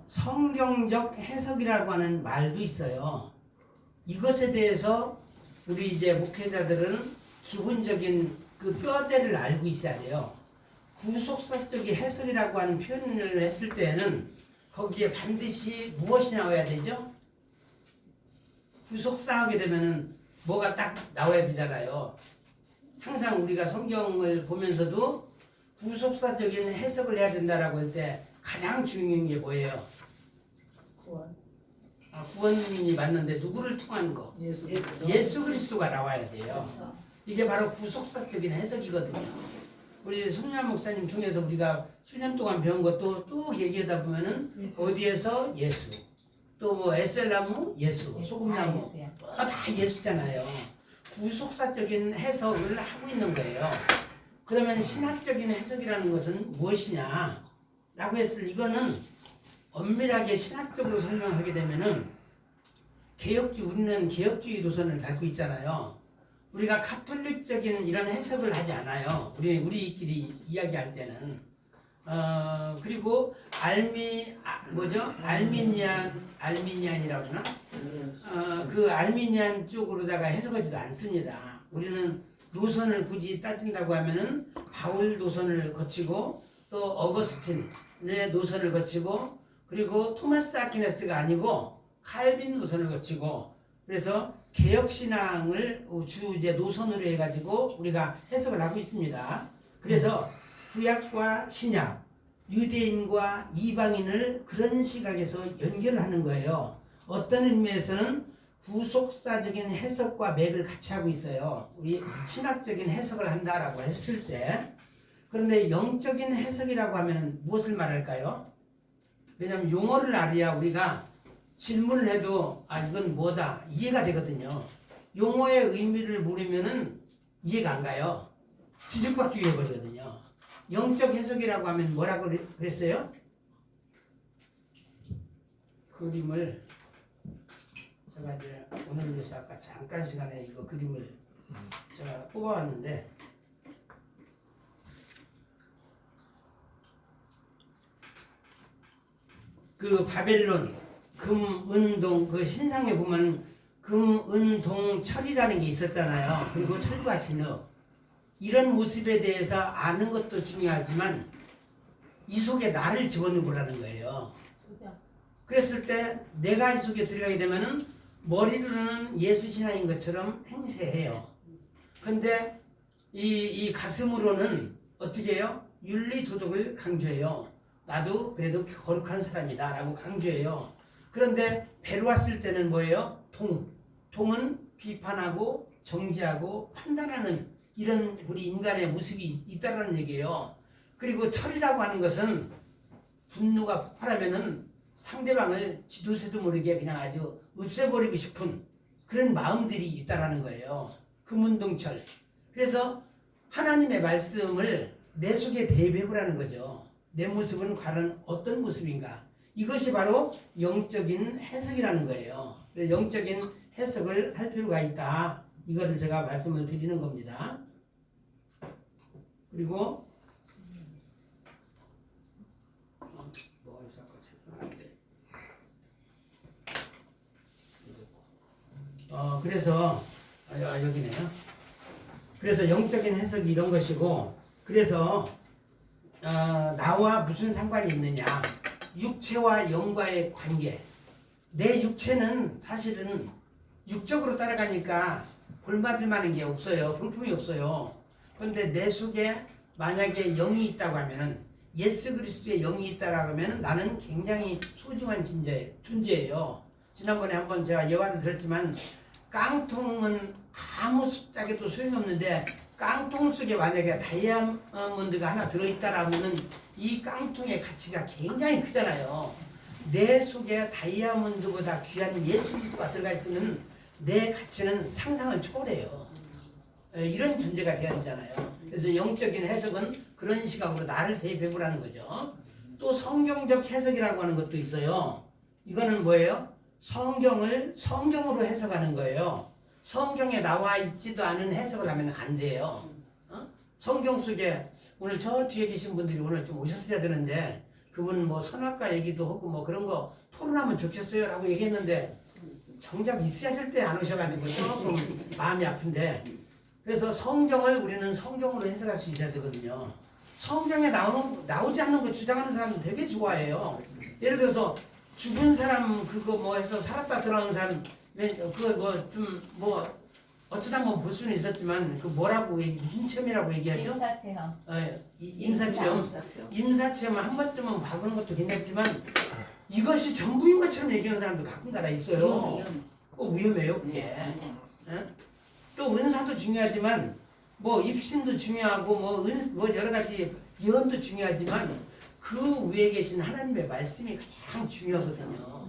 성경적 해석이라고 하는 말도 있어요. 이것에 대해서 우리 이제 목회자들은 기본적인 그 뼈대를 알고 있어야 돼요. 구속사적인 해석이라고 하는 표현을 했을 때에는 거기에 반드시 무엇이 나와야 되죠? 구속사하게 되면은 뭐가 딱 나와야 되잖아요. 항상 우리가 성경을 보면서도 구속사적인 해석을 해야 된다라고 할 때 가장 중요한 게 뭐예요? 구원. 구원이 맞는데 누구를 통한 거? 예수 그리스도가 나와야 돼요. 그렇죠. 이게 바로 구속사적인 해석이거든요. 우리 손양 목사님 통해서 우리가 수년 동안 배운 것도 쭉 얘기하다 보면은 어디에서 예수, 또 뭐 에셀나무 예수, 소금나무 다 예수잖아요. 구속사적인 해석을 하고 있는 거예요. 그러면 신학적인 해석이라는 것은 무엇이냐? 라고 했을 이거는 엄밀하게 신학적으로 설명하게 되면은 우리는 개혁주의 노선을 밟고 있잖아요. 우리가 카톨릭적인 이런 해석을 하지 않아요. 우리끼리 이야기할 때는. 그리고 알미니안이라고 그러나? 그 알미니안 쪽으로다가 해석하지도 않습니다. 우리는 노선을 굳이 따진다고 하면은 바울 노선을 거치고 또 어거스틴의 노선을 거치고 그리고 토마스 아퀴나스가 아니고 칼빈 노선을 거치고 그래서 개혁신앙을 주제 노선으로 해가지고 우리가 해석을 하고 있습니다. 그래서 구약과 신약, 유대인과 이방인을 그런 시각에서 연결을 하는 거예요. 어떤 의미에서는 구속사적인 해석과 맥을 같이 하고 있어요. 우리 신학적인 해석을 한다라고 했을 때 그런데 영적인 해석이라고 하면 무엇을 말할까요? 왜냐하면 용어를 알아야 우리가 질문을 해도 이건 뭐다 이해가 되거든요. 용어의 의미를 모르면은 이해가 안 가요. 뒤죽박죽 해버리거든요. 영적 해석이라고 하면 뭐라고 그랬어요? 그림을 제가 이제 오늘 위해서 아까 잠깐 시간에 이거 그림을 제가 뽑아왔는데 그 바벨론 금, 은, 동 그 신상에 보면 금, 은, 동, 철이라는 게 있었잖아요. 그리고 철과 신흙 이런 모습에 대해서 아는 것도 중요하지만 이 속에 나를 집어넣으라는 거예요. 그랬을 때 내가 이 속에 들어가게 되면은 머리로는 예수 신앙인 것처럼 행세해요. 근데 이 가슴으로는 어떻게 해요? 윤리 도덕을 강조해요. 나도 그래도 거룩한 사람이다 라고 강조해요. 그런데 배로 왔을 때는 뭐예요? 통은 비판하고 정지하고 판단하는 이런 우리 인간의 모습이 있다는 얘기예요. 그리고 철이라고 하는 것은 분노가 폭발하면은 상대방을 지도새도 모르게 그냥 아주 없애버리고 싶은 그런 마음들이 있다라는 거예요. 금운동철. 그래서 하나님의 말씀을 내 속에 대입해보라는 거죠. 내 모습은 과연 어떤 모습인가? 이것이 바로 영적인 해석이라는 거예요. 영적인 해석을 할 필요가 있다. 이거를 제가 말씀을 드리는 겁니다. 그리고 그래서 여기네요. 그래서 영적인 해석이 이런 것이고 그래서 나와 무슨 상관이 있느냐? 육체와 영과의 관계. 내 육체는 사실은 육적으로 따라가니까 볼받을 만한 게 없어요. 볼품이 없어요. 그런데 내 속에 만약에 영이 있다고 하면은 예수 그리스도의 영이 있다라고 하면은 나는 굉장히 소중한 존재예요. 지난번에 한번 제가 예화를 들었지만 깡통은 아무 숫자에도 소용이 없는데 깡통 속에 만약에 다이아몬드가 하나 들어있다라면은 이 깡통의 가치가 굉장히 크잖아요. 내 속에 다이아몬드보다 귀한 예수 그리스도가 들어가 있으면 내 가치는 상상을 초월해요. 이런 존재가 되어야 되잖아요. 그래서 영적인 해석은 그런 시각으로 나를 대입해보라는 거죠. 또 성경적 해석이라고 하는 것도 있어요. 이거는 뭐예요? 성경을 성경으로 해석하는 거예요. 성경에 나와 있지도 않은 해석을 하면 안 돼요. 성경 속에 오늘 저 뒤에 계신 분들이 오늘 좀 오셨어야 되는데 그분 뭐 선악과 얘기도 하고 뭐 그런 거 토론하면 좋겠어요라고 얘기했는데 정작 있어야 될 때 안 오셔가지고 조금 마음이 아픈데 그래서 성경을 우리는 성경으로 해석할 수 있어야 되거든요. 성경에 나오지 않는 거 주장하는 사람은 되게 좋아해요. 예를 들어서 죽은 사람 그거 뭐 해서 살았다 돌아오는 사람 그거 뭐 좀 뭐 어쩌다 한번 볼 수는 있었지만 그 뭐라고 무슨 체험이라고 얘기하죠? 임사체험. 임사체험. 임사체험 한 번쯤은 봐보는 것도 괜찮지만 이것이 전부인 것처럼 얘기하는 사람도 가끔가다 있어요. 위험해요 그게. 또 은사도 중요하지만 뭐 입신도 중요하고 뭐 여러 가지 예언도 중요하지만 그 위에 계신 하나님의 말씀이 가장 중요하거든요.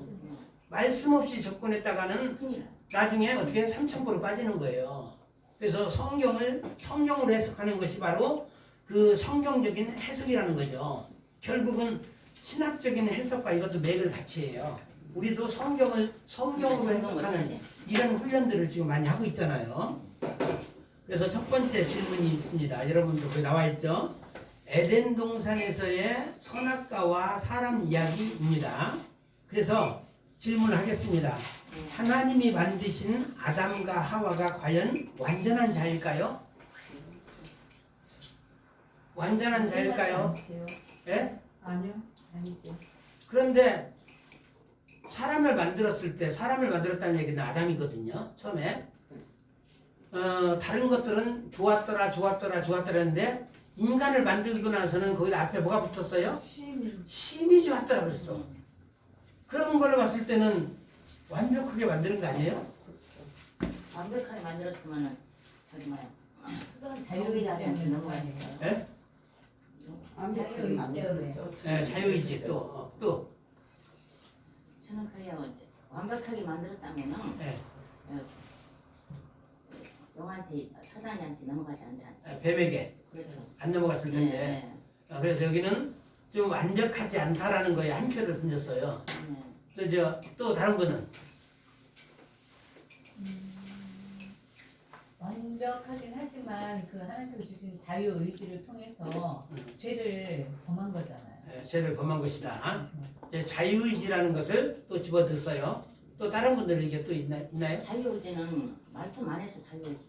말씀 없이 접근했다가는 나중에 어떻게 삼천포로 빠지는 거예요. 그래서 성경으로 해석하는 것이 바로 그 성경적인 해석이라는 거죠. 결국은 신학적인 해석과 이것도 맥을 같이 해요. 우리도 성경으로 해석하는 이런 훈련들을 지금 많이 하고 있잖아요. 그래서 첫 번째 질문이 있습니다. 여러분도 거기 나와 있죠. 에덴 동산에서의 선악과와 사람 이야기입니다. 그래서 질문을 하겠습니다. 하나님이 만드신 아담과 하와가 과연 완전한 자일까요? 완전한 자일까요? 예? 아니요. 아니죠. 그런데 사람을 만들었다는 얘기는 아담이거든요. 처음에 다른 것들은 좋았더라 했는데 인간을 만들고 나서는 거기 앞에 뭐가 붙었어요? 심이 좋았더라 그랬어. 그런 걸로 봤을 때는 완벽하게 만드는 거 아니에요? 완벽하게 만들었으면은 저기 뭐야 그건 자유의지 때문에 그런 거 아니에요? 예? 자유의지 때문에. 예, 자유의지 또 저는 그래요. 완벽하게 만들었다면은 예, 영한테 사단이한테 넘어가지 않다. 뱀에게 그렇죠. 안 넘어갔을 텐데 네. 그래서 여기는 좀 완벽하지 않다라는 거에 한 표를 던졌어요. 또 다른 거는 완벽하긴 하지만 그 하나님께서 주신 자유 의지를 통해서 죄를 범한 거잖아요. 예, 죄를 범한 것이다. 이제 자유의지라는 것을 또 집어넣었어요. 또 다른 분들은 이게 또 있나요? 자유의지는 말씀 안에서 자유의지예요.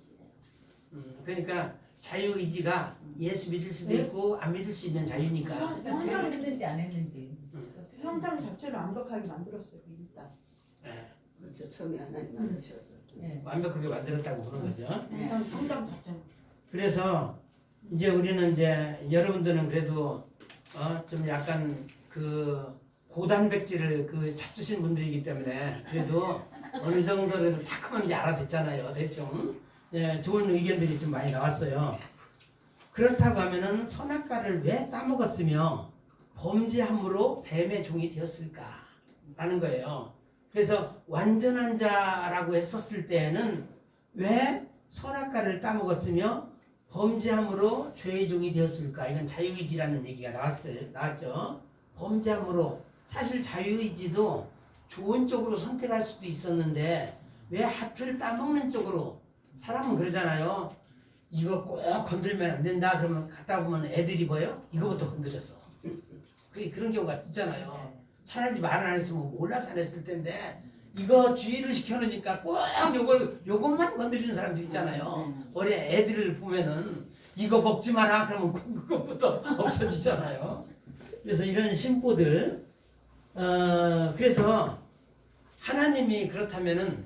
그러니까 자유의지가 예수 믿을 수도 있고 안 믿을 수 있는 자유니까. 형상 했는지 안 했는지. 형상 자체를 완벽하게 만들었어요. 일단. 예, 그렇죠. 처음에 하나님 만드셨어요. 예. 완벽하게 만들었다고 보는 거죠. 네. 일단 형상 자체는. 그래서 이제 우리는 이제 여러분들은 그래도 좀 약간 그 고단백질을 그 잡수신 분들이기 때문에 그래도 어느 정도라도 탁하면 이제 알아듣잖아요. 대충 예, 좋은 의견들이 좀 많이 나왔어요. 그렇다고 하면은 선악과를 왜 따먹었으며 범죄함으로 뱀의 종이 되었을까라는 거예요. 그래서 완전한 자라고 했었을 때에는 왜 선악과를 따먹었으며 범죄함으로 죄의 종이 되었을까? 이건 자유의지라는 얘기가 나왔죠. 범죄함으로 사실 자유의지도 좋은 쪽으로 선택할 수도 있었는데 왜 하필 따먹는 쪽으로 사람은 그러잖아요. 이거 꼭 건들면 안 된다. 그러면 갔다 보면 애들이 뭐요? 이거부터 건드렸어. 그런 경우가 있잖아요. 차라리 말을 안 했으면 몰라서 안 했을 텐데 이거 주의를 시켜놓으니까 꼭 요것만 건드리는 사람들 있잖아요. 어린 애들을 보면은 이거 먹지 마라 그러면 그것부터 없어지잖아요. 그래서 이런 심보들 그래서 하나님이 그렇다면은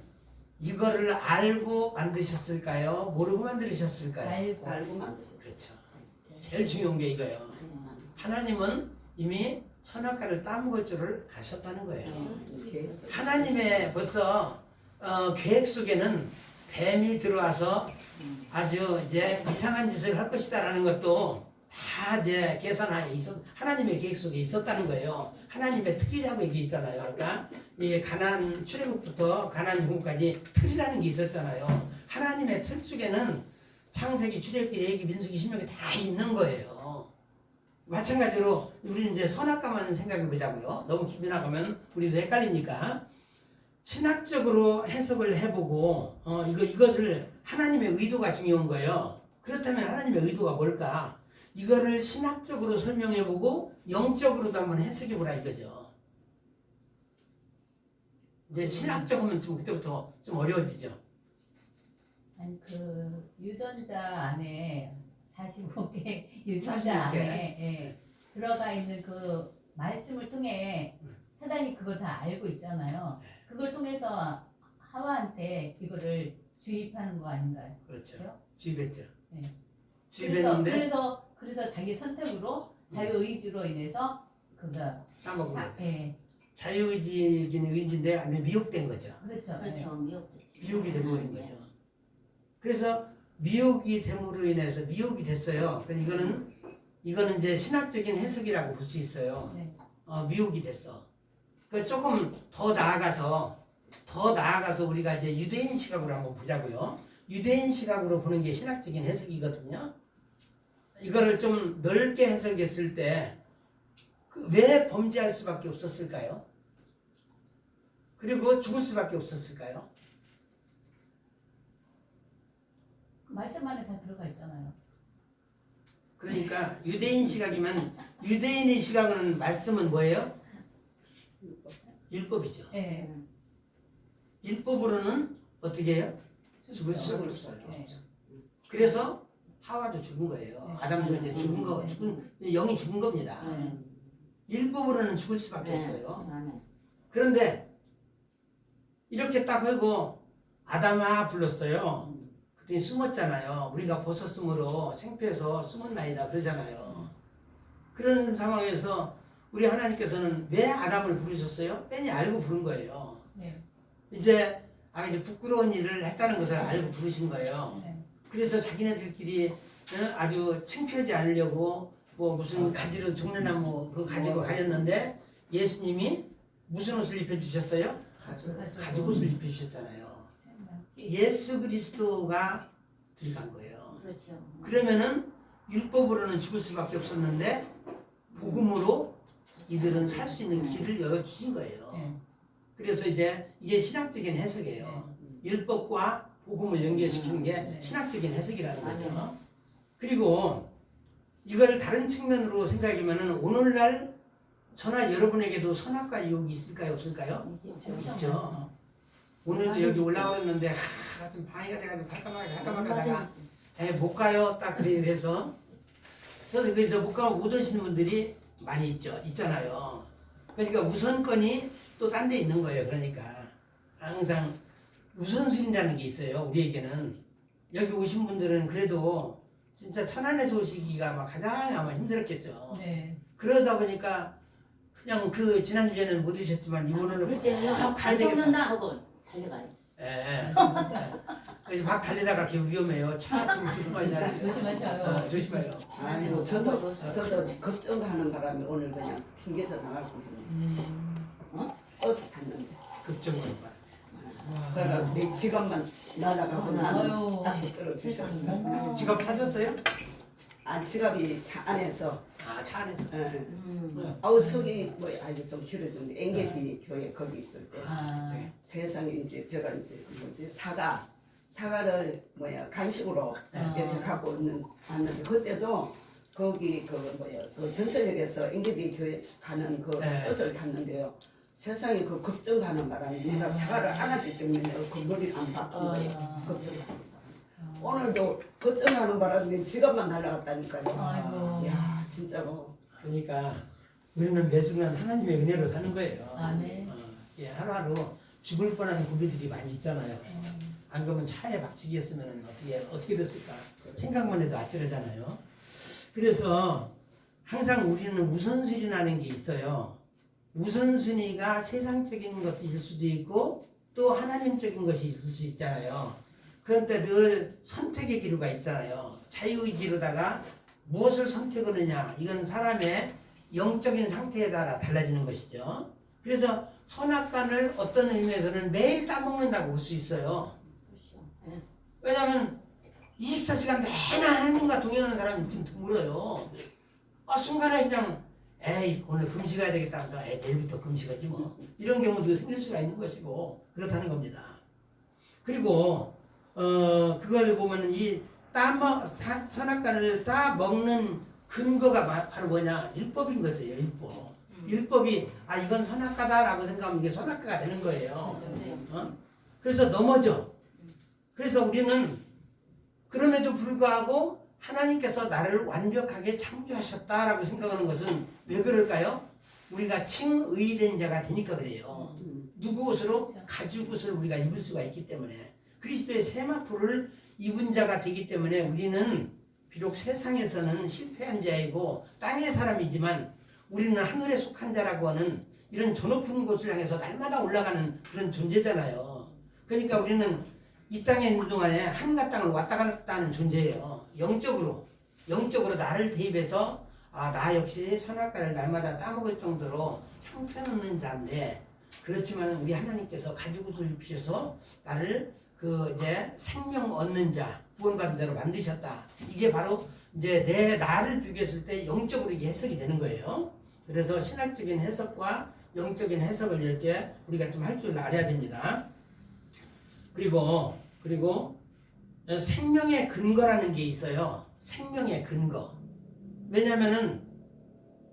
이거를 알고 만드셨을까요? 모르고 만드셨을까요? 알고 만드셨어요. 그렇죠. 제일 중요한 게 이거예요. 하나님은 이미 선악과를 따먹을 줄을 아셨다는 거예요. 하나님의 벌써 계획 속에는 뱀이 들어와서 아주 이제 이상한 짓을 할 것이다라는 것도 다 이제 계산하에 하나님의 계획 속에 있었다는 거예요. 하나님의 틀이라고 얘기했잖아요. 아까 이 가나안 출애굽부터 가나안 정복까지 틀이라는 게 있었잖아요. 하나님의 틀 속에는 창세기, 출애굽기, 레위기, 민수기, 신명기 다 있는 거예요. 마찬가지로 우리는 이제 선악과만 생각해 보자고요. 너무 깊이 나가면 우리도 헷갈리니까 신학적으로 해석을 해보고 이것을 하나님의 의도가 중요한 거예요. 그렇다면 하나님의 의도가 뭘까? 이거를 신학적으로 설명해보고 영적으로도 한번 해석해보라 이거죠. 이제 신학적으면 좀 그때부터 좀 어려워지죠. 아니 그 유전자 안에 45개 유전자 45개. 안에 예, 들어가 있는 그 말씀을 통해 사단이 그걸 다 알고 있잖아요. 그걸 통해서 하와한테 이거를 주입하는 거 아닌가요? 그렇죠. 그래요? 주입했죠. 네. 주입했는데 그래서 자기 선택으로 자유 의지로 인해서 그가 따먹은 거죠. 예, 자유의지긴 의지인데 완전 미혹된 거죠. 그렇죠. 그렇죠. 미혹됐지. 미혹이 돼버린 네. 거죠. 그래서 미혹이 됨으로 인해서 미혹이 됐어요. 그래서 이거는 이제 신학적인 해석이라고 볼 수 있어요. 네. 미혹이 됐어. 그 조금 더 나아가서 우리가 이제 유대인 시각으로 한번 보자고요. 유대인 시각으로 보는 게 신학적인 해석이거든요. 이거를 좀 넓게 해석했을 때 왜 범죄할 수밖에 없었을까요? 그리고 죽을 수밖에 없었을까요? 그 말씀 안에 다 들어가 있잖아요. 그러니까 유대인 시각이면 유대인의 시각은 말씀은 뭐예요? 율법이죠. 예. 율법으로는 어떻게 해요? 죽을 수밖에 없어요. 그래서 하와도 죽은 거예요. 아담도 이제 죽은 거, 영이 죽은 겁니다. 율법으로는 죽을 수밖에 없어요. 그런데 이렇게 딱 하고 아담아 불렀어요. 그랬더니 숨었잖아요. 우리가 벗었으므로 창피해서 숨었나이다 그러잖아요. 그런 상황에서 우리 하나님께서는 왜 아담을 부르셨어요? 뻔히 알고 부른 거예요. 네. 이제 부끄러운 일을 했다는 것을 알고 부르신 거예요. 네. 그래서 자기네들끼리 아주 창피하지 않으려고 뭐 무슨 가지로 종려나무 그거 가지고 가셨는데 예수님이 무슨 옷을 입혀주셨어요? 가죽 옷을 입혀주셨잖아요. 예수 그리스도가 들어간 거예요. 그렇죠. 그러면은 율법으로는 죽을 수밖에 없었는데 복음으로 이들은 살 수 있는 길을 열어주신 거예요. 네. 그래서 이제 이게 신학적인 해석이에요. 율법과 복음을 연결시키는 게 네. 신학적인 해석이라는 거죠. 그리고 이걸 다른 측면으로 생각하면은 오늘날 저나 여러분에게도 선악과 유혹이 있을까요, 없을까요? 있죠. 오늘도 여기 올라왔는데 좀 방해가 돼가지고 갈까 말까 하다가 못 가요. 딱 그래서 저도 그래서 못 가고 못 오시는 분들이 많이 있잖아요. 그러니까 우선권이 또 딴 데 있는 거예요. 그러니까 항상 우선순위라는 게 있어요. 우리에게는 여기 오신 분들은 그래도 진짜 천안에서 오시기가 막 가장 아마 힘들었겠죠. 네. 그러다 보니까 그냥 그 지난주에는 못 오셨지만 이번에는 그럴 때는 막 갈 수 없는다 하고 달려가요. 예. 그래서 막 달리다가 게 위험해요. 차 좀 조심하셔야 돼요. 조심하셔요. 조심해요. 아니고 저도 걱정하는 바람에 오늘 그냥 튕겨져 나가고 버스 탔는데 급정거는 바람에. 그러니까 내 직업만 날아가고 나는 아유. 딱 떨어지셨어. 지갑 타셨어요? 아 지갑이 차 안에서 차 안에서. 예. 아우 저기 뭐 아주 좀 길어졌는데 엥게디 교회 거기 있을 때 아. 세상에 이제 제가 이제 뭐지 사과를 간식으로 이렇게 갖고 왔는데 그때도 거기 그 전철역에서 엥게디 교회 가는 그 네. 버스를 탔는데요. 세상에 그 걱정하는 바람에 내가 사과를 안 했기 때문에 그 머리를 안 박힌 거예요. 걱정하는 오늘도 걱정하는 바람에 지갑만 날아갔다니까요. 아이고. 야 진짜로. 그러니까 우리는 매 순간 하나님의 은혜로 사는 거예요. 아, 네. 예, 하루하루 죽을 뻔한 고비들이 많이 있잖아요. 안 그러면 차에 박치기했으면 어떻게 됐을까 생각만 해도 아찔하잖아요. 그래서 항상 우리는 우선순위라는 게 있어요. 우선순위가 세상적인 것일 수도 있고 또 하나님적인 것이 있을 수 있잖아요. 그런데 늘 선택의 기로가 있잖아요. 자유의지로다가 무엇을 선택하느냐 이건 사람의 영적인 상태에 따라 달라지는 것이죠. 그래서 선악간을 어떤 의미에서는 매일 따먹는다고 볼 수 있어요. 왜냐하면 24시간 내내 하나님과 동행하는 사람이 좀 드물어요. 순간에 그냥 에이 오늘 금식해야 되겠다 하면서 내일부터 금식하지 뭐 이런 경우도 생길 수가 있는 것이고 그렇다는 겁니다. 그리고 그걸 보면은 이 선악과를 따 먹는 근거가 바로 뭐냐? 율법인 거죠. 율법. 율법이 이건 선악과다라고 생각하면 이게 선악과가 되는 거예요. 그래서 넘어져. 그래서 우리는 그럼에도 불구하고 하나님께서 나를 완벽하게 창조하셨다라고 생각하는 것은 왜 그럴까요? 우리가 칭의된 자가 되니까 그래요. 누구 옷으로? 그렇죠. 가죽 옷을 우리가 입을 수가 있기 때문에 그리스도의 세마포를 입은 자가 되기 때문에 우리는 비록 세상에서는 실패한 자이고 땅의 사람이지만 우리는 하늘에 속한 자라고 하는 이런 저 높은 곳을 향해서 날마다 올라가는 그런 존재잖아요. 그러니까 우리는 이 땅에 있는 동안에 하늘과 땅을 왔다 갔다 하는 존재예요. 영적으로 나를 대입해서 나 역시 선악과를 날마다 따먹을 정도로 형편없는 자인데 그렇지만 우리 하나님께서 가죽옷을 입히셔서 나를 그 이제 생명 얻는 자 구원받은 자로 만드셨다. 이게 바로 이제 내 나를 비교했을 때 영적으로 이게 해석이 되는 거예요. 그래서 신학적인 해석과 영적인 해석을 이렇게 우리가 좀 할 줄 알아야 됩니다. 그리고 생명의 근거라는 게 있어요. 생명의 근거. 왜냐하면은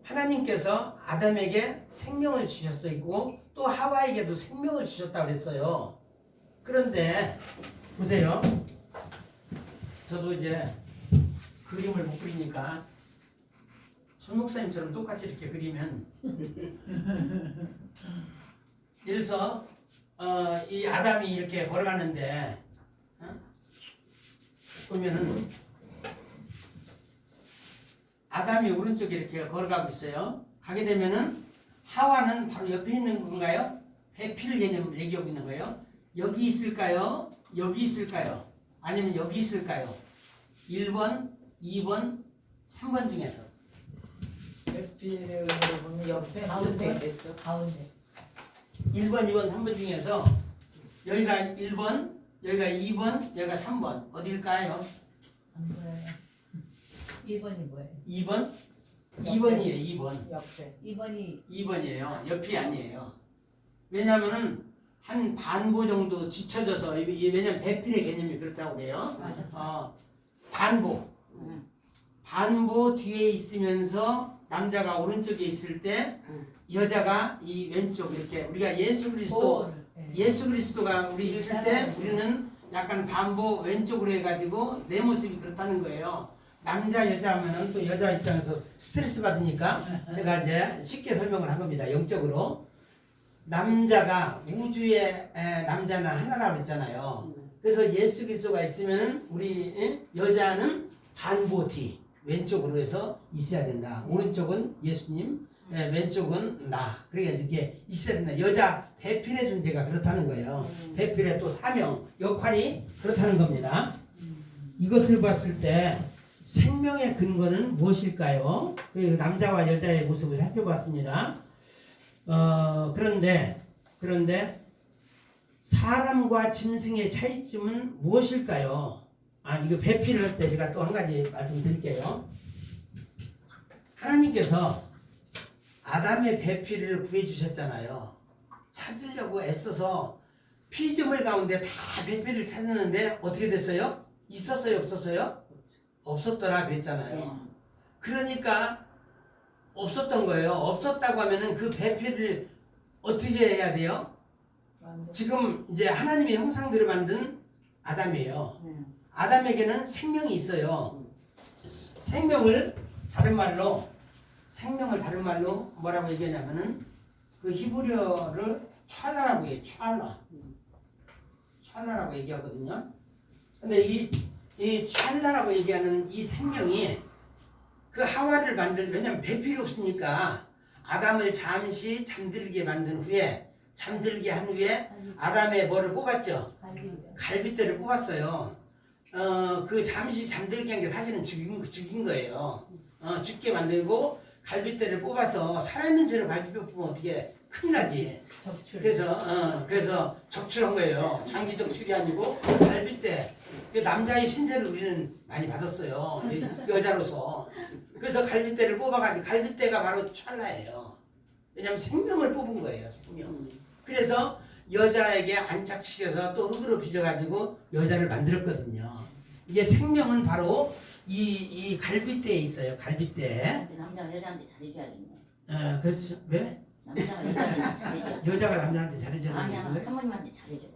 하나님께서 아담에게 생명을 주셨고 또 하와에게도 생명을 주셨다고 그랬어요. 그런데 보세요. 저도 이제 그림을 못 그리니까 손 목사님처럼 똑같이 이렇게 그리면 그래서 이 아담이 이렇게 걸어가는데 보면은 아담이 오른쪽에 이렇게 걸어가고 있어요. 가게 되면은 하와는 바로 옆에 있는 건가요? 배필 개념을 얘기하고 있는 거예요. 여기 있을까요? 여기 있을까요? 아니면 여기 있을까요? 1번, 2번, 3번 중에서 배필을 보면 옆에 가운데. 있겠죠. 가운데. 1번, 2번, 3번 중에서 여기가 1번, 여기가 2번, 여기가 3번 어딜까요? 안 보여요. 1번이 뭐예요? 2번? 2번이에요. 2번. 옆에. 2번이 2번이에요. 옆이 아니에요. 왜냐하면은 한 반보 정도 뒤쳐져서 왜냐면 배필의 개념이 그렇다고 그래요. 반보 뒤에 있으면서 남자가 오른쪽에 있을 때 여자가 이 왼쪽 이렇게 우리가 예수 그리스도가 우리 있을 때 우리는 약간 반보 왼쪽으로 해가지고 내 모습이 그렇다는 거예요. 남자 여자 하면은 또 여자 입장에서 스트레스 받으니까 제가 이제 쉽게 설명을 한 겁니다. 영적으로 남자가 우주의 남자는 하나라고 그랬잖아요. 그래서 예수 그리스도가 있으면은 우리 여자는 반보 뒤 왼쪽으로 해서 있어야 된다. 오른쪽은 예수님, 왼쪽은 나. 그러니까 이렇게 있어야 된다. 여자 배필의 존재가 그렇다는 거예요. 배필의 또 사명, 역할이 그렇다는 겁니다. 이것을 봤을 때 생명의 근거는 무엇일까요? 그 남자와 여자의 모습을 살펴봤습니다. 그런데 사람과 짐승의 차이점은 무엇일까요? 이거 배필을 할 때 제가 또 한 가지 말씀드릴게요. 하나님께서 아담의 배필을 구해주셨잖아요. 찾으려고 애써서 피조물 가운데 다 배필을 찾았는데 어떻게 됐어요? 있었어요? 없었어요? 없었더라 그랬잖아요. 그러니까 없었던 거예요. 없었다고 하면은 그 배필을 어떻게 해야 돼요? 지금 이제 하나님의 형상대로 만든 아담이에요. 아담에게는 생명이 있어요. 생명을 다른 말로 뭐라고 얘기하냐면은 그 히브리어를 찰나라고 해요. 찰나라고 얘기하거든요. 근데 이 찰나라고 얘기하는 이 생명이 그 하와를 왜냐면 배필이 없으니까 아담을 잠시 잠들게 한 후에 아담의 뭐를 뽑았죠? 갈빗대를 뽑았어요. 그 잠시 잠들게 한 게 사실은 죽인 거예요. 죽게 만들고 갈빗대를 뽑아서 살아있는 채로 갈빗대 뽑으면 어떻게 큰일 나지. 그래서 적출한 거예요. 장기 적출이 아니고 갈빗대. 남자의 신세를 우리는 많이 받았어요. 여자로서. 그래서 갈빗대를 뽑아가지고 갈빗대가 바로 찰나예요. 왜냐하면 생명을 뽑은 거예요. 생명. 그래서 여자에게 안착시켜서 또 흙으로 빚어가지고 여자를 만들었거든요. 이게 생명은 바로 이 갈빗대에 있어요. 갈빗대. 근데 남자가 여자한테 잘해줘야겠네. 그렇죠. 왜? 남자가 여자를 잘해줘. 여자가 남자한테 잘해줘야 아니야, 되는데. 사모님한테 잘해줘.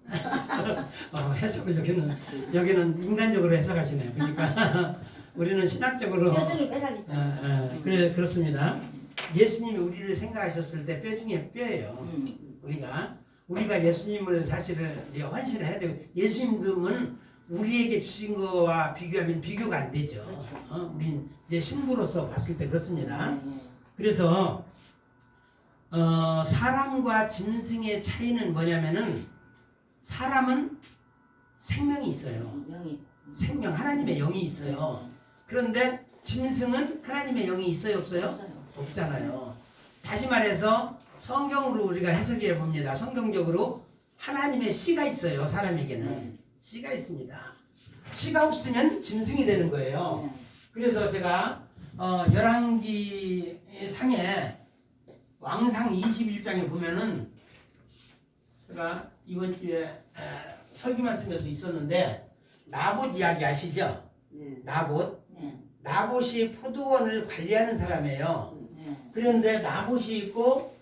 해석을 여기는 인간적으로 해석하시네요. 그러니까 우리는 신학적으로 뼈중에 빼라겠죠. 그렇습니다. 예수님이 우리를 생각하셨을 때 뼈 중에 뼈예요. 우리가 예수님을 사실을 이제 헌신을 해야 되고 예수님은 우리에게 주신 거와 비교하면 비교가 안 되죠. 우린 이제 신부로서 봤을 때 그렇습니다. 그래서 사람과 짐승의 차이는 뭐냐면은 사람은 생명이 있어요. 영이 생명 하나님의 영이 있어요. 그런데 짐승은 하나님의 영이 있어요, 없어요? 없어요. 없잖아요. 다시 말해서 성경으로 우리가 해석해 봅니다. 성경적으로 하나님의 씨가 있어요. 사람에게는 씨가 있습니다. 씨가 없으면 짐승이 되는 거예요. 그래서 제가 열왕기 상에 왕상 21장에 보면은 제가 이번 주에 설교 말씀에도 있었는데 나봇 이야기 아시죠? 나봇. 나봇이 포도원을 관리하는 사람이에요. 그런데 나봇이 있고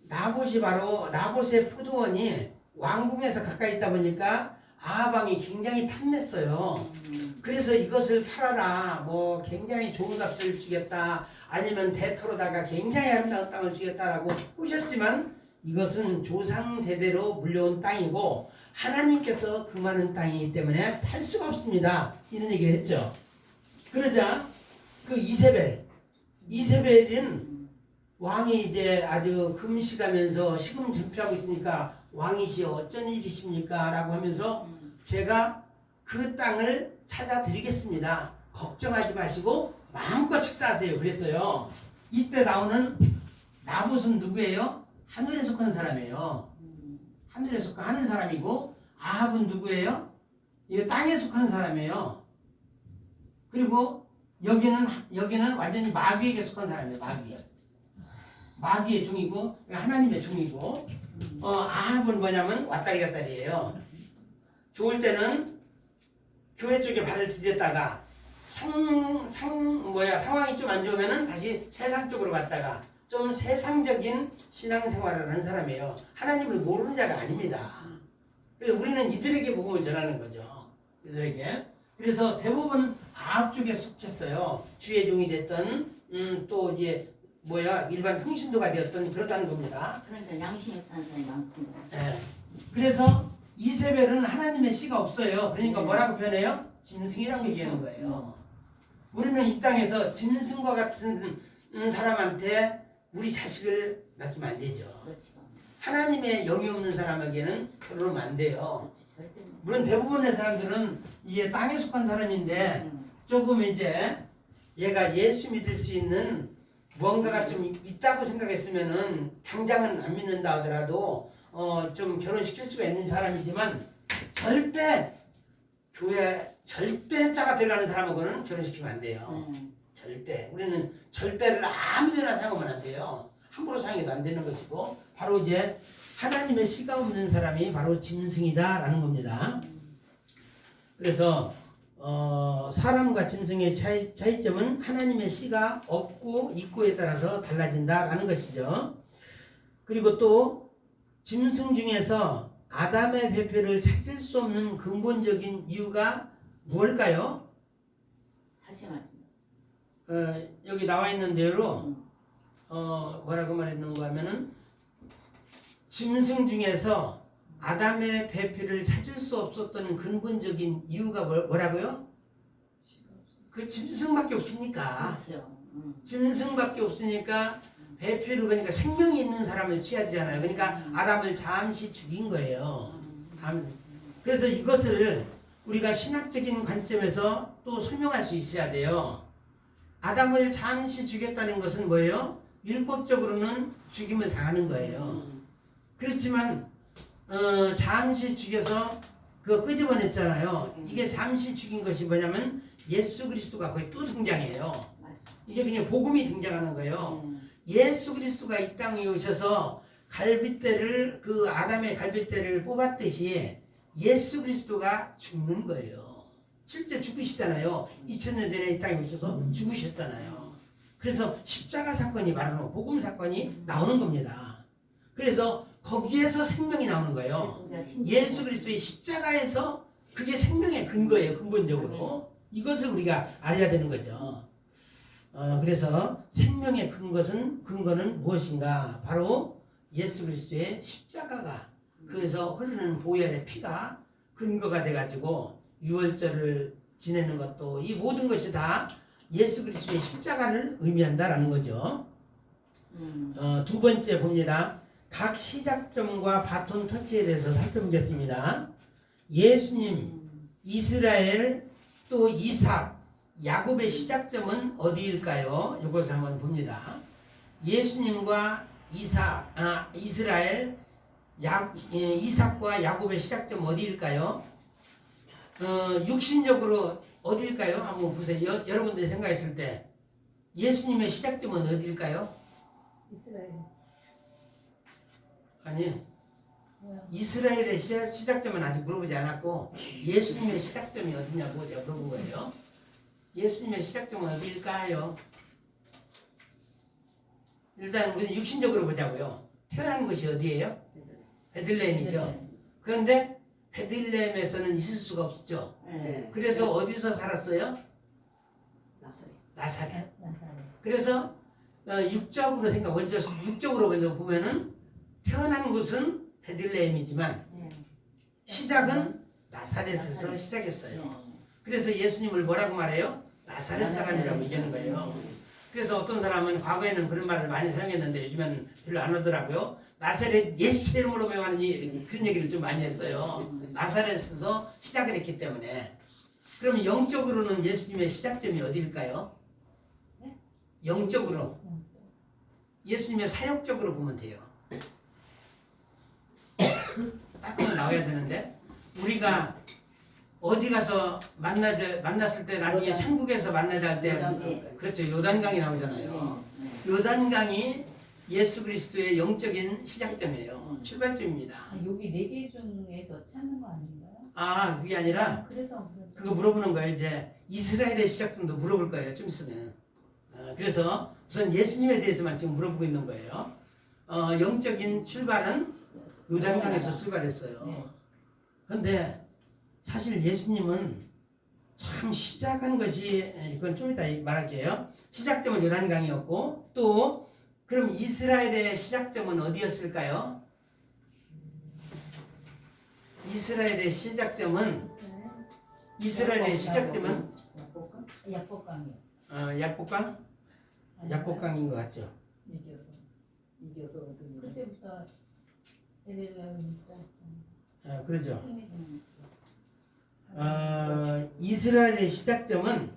나봇이 바로 나봇의 포도원이 왕궁에서 가까이 있다 보니까 아합왕이 굉장히 탐냈어요. 그래서 이것을 팔아라, 뭐 굉장히 좋은 값을 주겠다, 아니면 대토로다가 굉장히 아름다운 땅을 주겠다라고 꾸셨지만 이것은 조상 대대로 물려온 땅이고 하나님께서 금하는 땅이기 때문에 팔 수가 없습니다. 이런 얘기를 했죠. 그러자 그 이세벨은 왕이 이제 아주 금식하면서 식음 전폐하고 있으니까 왕이시여 어쩐 일이십니까? 라고 하면서 제가 그 땅을 찾아드리겠습니다. 걱정하지 마시고 마음껏 식사하세요. 그랬어요. 이때 나오는 나봇은 누구예요? 하늘에 속한 사람이에요. 하늘에 속한 하늘 사람이고 아합은 누구예요? 이거 땅에 속한 사람이에요. 그리고 여기는 완전히 마귀에게 속한 사람이에요. 마귀의 종이고 하나님의 종이고 아합은 뭐냐면 왔다리 갔다리예요. 좋을 때는 교회 쪽에 발을 디뎠다가 상황이 좀 안 좋으면은 다시 세상 쪽으로 갔다가 좀 세상적인 신앙생활을 하는 사람이에요. 하나님을 모르는 자가 아닙니다. 그래서 우리는 이들에게 복음을 전하는 거죠. 이들에게. 그래서 대부분 아합 쪽에 속했어요. 주의 종이 됐던 또 이제 일반 평신도가 되었던 그렇다는 겁니다. 그러니까 양심이 없는 사람이 많군. 예. 그래서 이세벨은 하나님의 씨가 없어요. 그러니까 뭐라고 표현해요? 짐승이라고 얘기하는 거예요. 우리는 이 땅에서 짐승과 같은 사람한테 우리 자식을 맡기면 안 되죠. 그렇죠. 하나님의 영이 없는 사람에게는 결혼하면 안 돼요. 그렇지, 절대 못. 물론 대부분의 사람들은 이게 땅에 속한 사람인데 조금 이제 얘가 예수 믿을 수 있는 뭔가가 좀 있다고 생각했으면은 당장은 안 믿는다 하더라도 좀 결혼시킬 수가 있는 사람이지만 절대 교회 절대 자가 들어가는 사람하고는 결혼시키면 안 돼요. 절대. 우리는 절대를 아무데나 사용하면 안 돼요. 함부로 사용해도 안 되는 것이고 바로 이제 하나님의 씨가 없는 사람이 바로 짐승이다라는 겁니다. 그래서 사람과 짐승의 차이점은 하나님의 씨가 없고 있고에 따라서 달라진다라는 것이죠. 그리고 또 짐승 중에서 아담의 배표를 찾을 수 없는 근본적인 이유가 뭘까요? 다시 말씀. 여기 나와 있는 대로 뭐라고 말했는가 하면은 짐승 중에서 아담의 배표를 찾을 수 없었던 근본적인 이유가 뭐라고요? 그 짐승밖에 없으니까. 그렇죠. 짐승밖에 없으니까 배표를 그러니까 생명이 있는 사람을 취하잖아요. 그러니까 아담을 잠시 죽인 거예요. 그래서 이것을 우리가 신학적인 관점에서 또 설명할 수 있어야 돼요. 아담을 잠시 죽였다는 것은 뭐예요? 율법적으로는 죽임을 당하는 거예요. 그렇지만 잠시 죽여서 그거 끄집어냈잖아요. 이게 잠시 죽인 것이 뭐냐면 예수 그리스도가 거의 또 등장해요. 이게 그냥 복음이 등장하는 거예요. 예수 그리스도가 이 땅에 오셔서 갈빗대를 그 아담의 갈빗대를 뽑았듯이 예수 그리스도가 죽는 거예요. 실제 죽으시잖아요. 2000년 전에 이 땅에 오셔서 죽으셨잖아요. 그래서 십자가 사건이 말하는 복음 사건이 나오는 겁니다. 그래서 거기에서 생명이 나오는 거예요. 그래서 우리가 심지어 예수 그리스도의 십자가에서 그게 생명의 근거예요. 근본적으로. 이것을 우리가 알아야 되는 거죠. 그래서 생명의 근거는 무엇인가? 바로 예수 그리스도의 십자가가 그래서 흐르는 보혈의 피가 근거가 돼가지고 유월절을 지내는 것도 이 모든 것이 다 예수 그리스도의 십자가를 의미한다라는 거죠. 두 번째 봅니다. 각 시작점과 바톤 터치에 대해서 살펴보겠습니다. 예수님, 이스라엘, 또 이삭, 야곱의 시작점은 어디일까요? 이것을 한번 봅니다. 예수님과 이스라엘, 이삭과 야곱의 시작점 어디일까요? 육신적으로 어디일까요? 한번 보세요. 여러분들이 생각했을 때 예수님의 시작점은 어디일까요? 이스라엘. 아니, 뭐야? 이스라엘의 시작점은 아직 물어보지 않았고 예수님의 시작점이 어디냐고 제가 물어본 거예요. 예수님의 시작점은 어디일까요? 일단 우리 육신적으로 보자고요. 태어난 곳이 어디예요? 베들레헴이죠. 그런데 베들레헴에서는 있을 수가 없었죠. 네. 그래서 어디서 살았어요? 나사렛. 그래서 육적으로 육적으로 먼저 보면은 태어난 곳은 베들레헴이지만 시작은 나사렛에서 시작했어요. 그래서 예수님을 뭐라고 말해요? 나사렛 사람이라고 얘기하는 거예요. 그래서 어떤 사람은 과거에는 그런 말을 많이 사용했는데 요즘에는 별로 안 하더라고요. 나사렛 예수 이름으로 명하는 그런 얘기를 좀 많이 했어요. 나사렛에서 시작을 했기 때문에. 그럼 영적으로는 예수님의 시작점이 어디일까요? 영적으로 예수님의 사역적으로 보면 돼요. 딱 하나 나와야 되는데 우리가 어디 가서 만났을 때 나중에 천국에서 만나자 할 때 그렇죠. 요단강이 나오잖아요. 요단강이 예수 그리스도의 영적인 시작점이에요. 출발점입니다. 여기 4개 중에서 찾는 거 아닌가요? 아 그게 아니라 그래서 그거 물어보는 거예요. 이제 이스라엘의 시작점도 물어볼 거예요. 좀 있으면. 그래서 우선 예수님에 대해서만 지금 물어보고 있는 거예요. 영적인 출발은 요단강에서 출발했어요. 그런데 사실 예수님은 참 시작한 것이 이건 좀 이따 말할게요. 시작점은 요단강이었고 또 그럼 이스라엘의 시작점은 어디였을까요? 이스라엘의 시작점은 약복강이요. 약복강? 약복강인 것 같죠? 이겨서 얻은 그때부터 베들레헴이니까. 그러죠. 이스라엘의 시작점은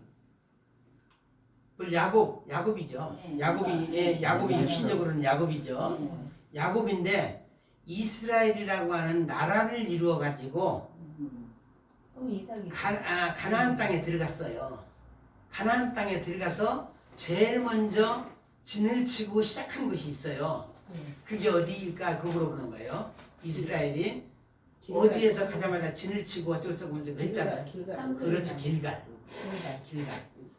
야곱이죠. 야곱이 육신적으로는 야곱이죠. 야곱인데 이스라엘이라고 하는 나라를 이루어 가지고 그럼 이삭이 가나안 땅에 들어갔어요. 가나안 땅에 들어가서 제일 먼저 진을 치고 시작한 곳이 있어요. 그게 어디일까? 그거 물어보는 거예요. 이스라엘이 어디에서 가자마자 진을 치고 어쩌고저쩌고 했잖아요. 그렇죠.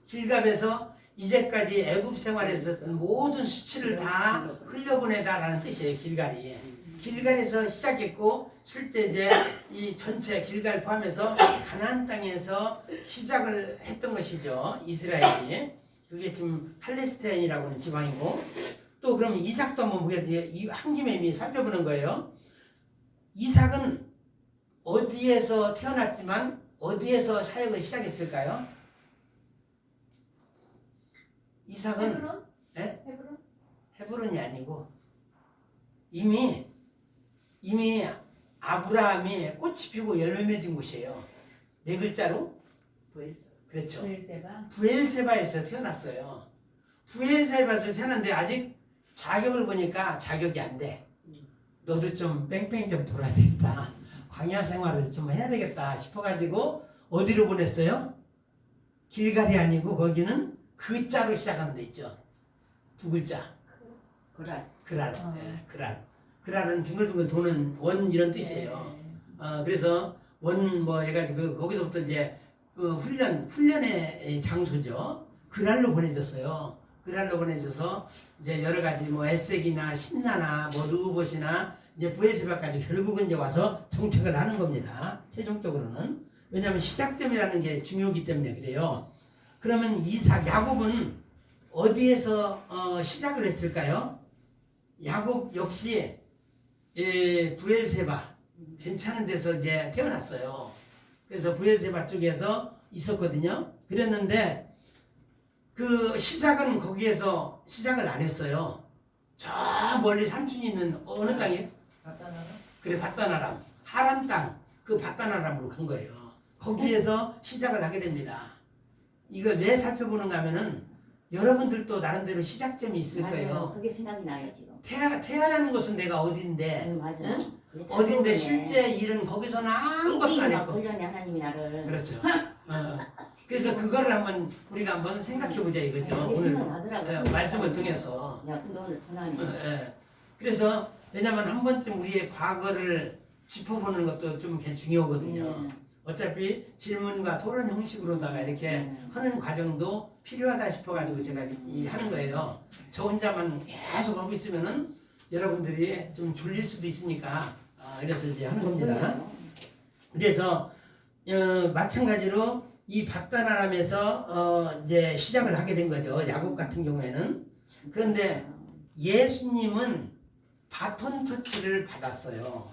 길갑에서 이제까지 애굽 생활에서 했던 모든 수치를 다 흘려보내다라는 뜻이에요. 길갈에서 시작했고 실제 이제 이 전체 길갈 포함해서 가나안 땅에서 시작을 했던 것이죠. 이스라엘이. 그게 지금 팔레스타인이라고 하는 지방이고 또 그럼 이삭도 한번 보겠습니다. 한 김에 이미 살펴보는 거예요. 이삭은 어디에서 태어났지만 어디에서 사역을 시작했을까요? 이삭은 헤브론? 네? 헤브론? 헤브론이 아니고 이미 아브라함이 꽃이 피고 열매 맺은 곳이에요. 4글자로? 그렇죠. 부엘세바에서 태어났어요. 부엘세바에서 태어났는데 아직 자격을 보니까 자격이 안 돼. 너도 좀 뺑뺑이 좀 돌아야 되겠다. 광야 생활을 좀 해야 되겠다 싶어가지고 어디로 보냈어요? 길갈이 아니고 거기는 그자로 시작하는 데 있죠. 2글자. 그랄. 그랄은 빙글빙글 도는 원 이런 뜻이에요. 그래서 원 뭐 해가지고 거기서부터 이제 그 훈련의 장소죠. 그랄로 보내줬어요. 그랄로 보내줘서 이제 여러 가지 뭐 에색이나 신나나 뭐 르호봇이나 이제 부엘세바까지 결국은 이제 와서 정착을 하는 겁니다. 최종적으로는. 왜냐하면 시작점이라는 게 중요하기 때문에 그래요. 그러면 야곱은 어디에서 시작을 했을까요? 야곱 역시 부엘세바 괜찮은 데서 이제 태어났어요. 그래서 부엘세바 쪽에서 있었거든요. 그랬는데 그 시작은 거기에서 시작을 안 했어요. 저 멀리 삼촌이 있는 어느 땅이에요? 그래, 바다나람. 하란 땅. 그 바다나람으로 간 거예요. 거기에서 시작을 하게 됩니다. 이거 왜 살펴보는가 하면은 여러분들도 나름대로 시작점이 있을 맞아요. 거예요. 그게 생각이 나요 지금. 태어나는 곳은 내가 어딘데, 맞아. 응? 그게 다 어딘데 그거네. 실제 일은 거기서는 아무것도 안 막 했고. 걸려내 하나님이 나를. 그렇죠. 그래서 그거를 우리가 한번 생각해 보자 이거죠. 그게 오늘 생각나더라고요. 말씀을 통해서. 야, 근데 오늘 전화하네. 예. 그래서 왜냐면 한 번쯤 우리의 과거를 짚어보는 것도 좀 중요하거든요. 어차피 질문과 토론 형식으로다가 이렇게 하는 과정도 필요하다 싶어가지고 제가 하는 거예요. 저 혼자만 계속 하고 있으면은 여러분들이 좀 졸릴 수도 있으니까 그래서 이제 하는 겁니다. 그래서 마찬가지로 이 박다나람에서 이제 시작을 하게 된 거죠. 야곱 같은 경우에는. 그런데 예수님은 바톤 터치를 받았어요.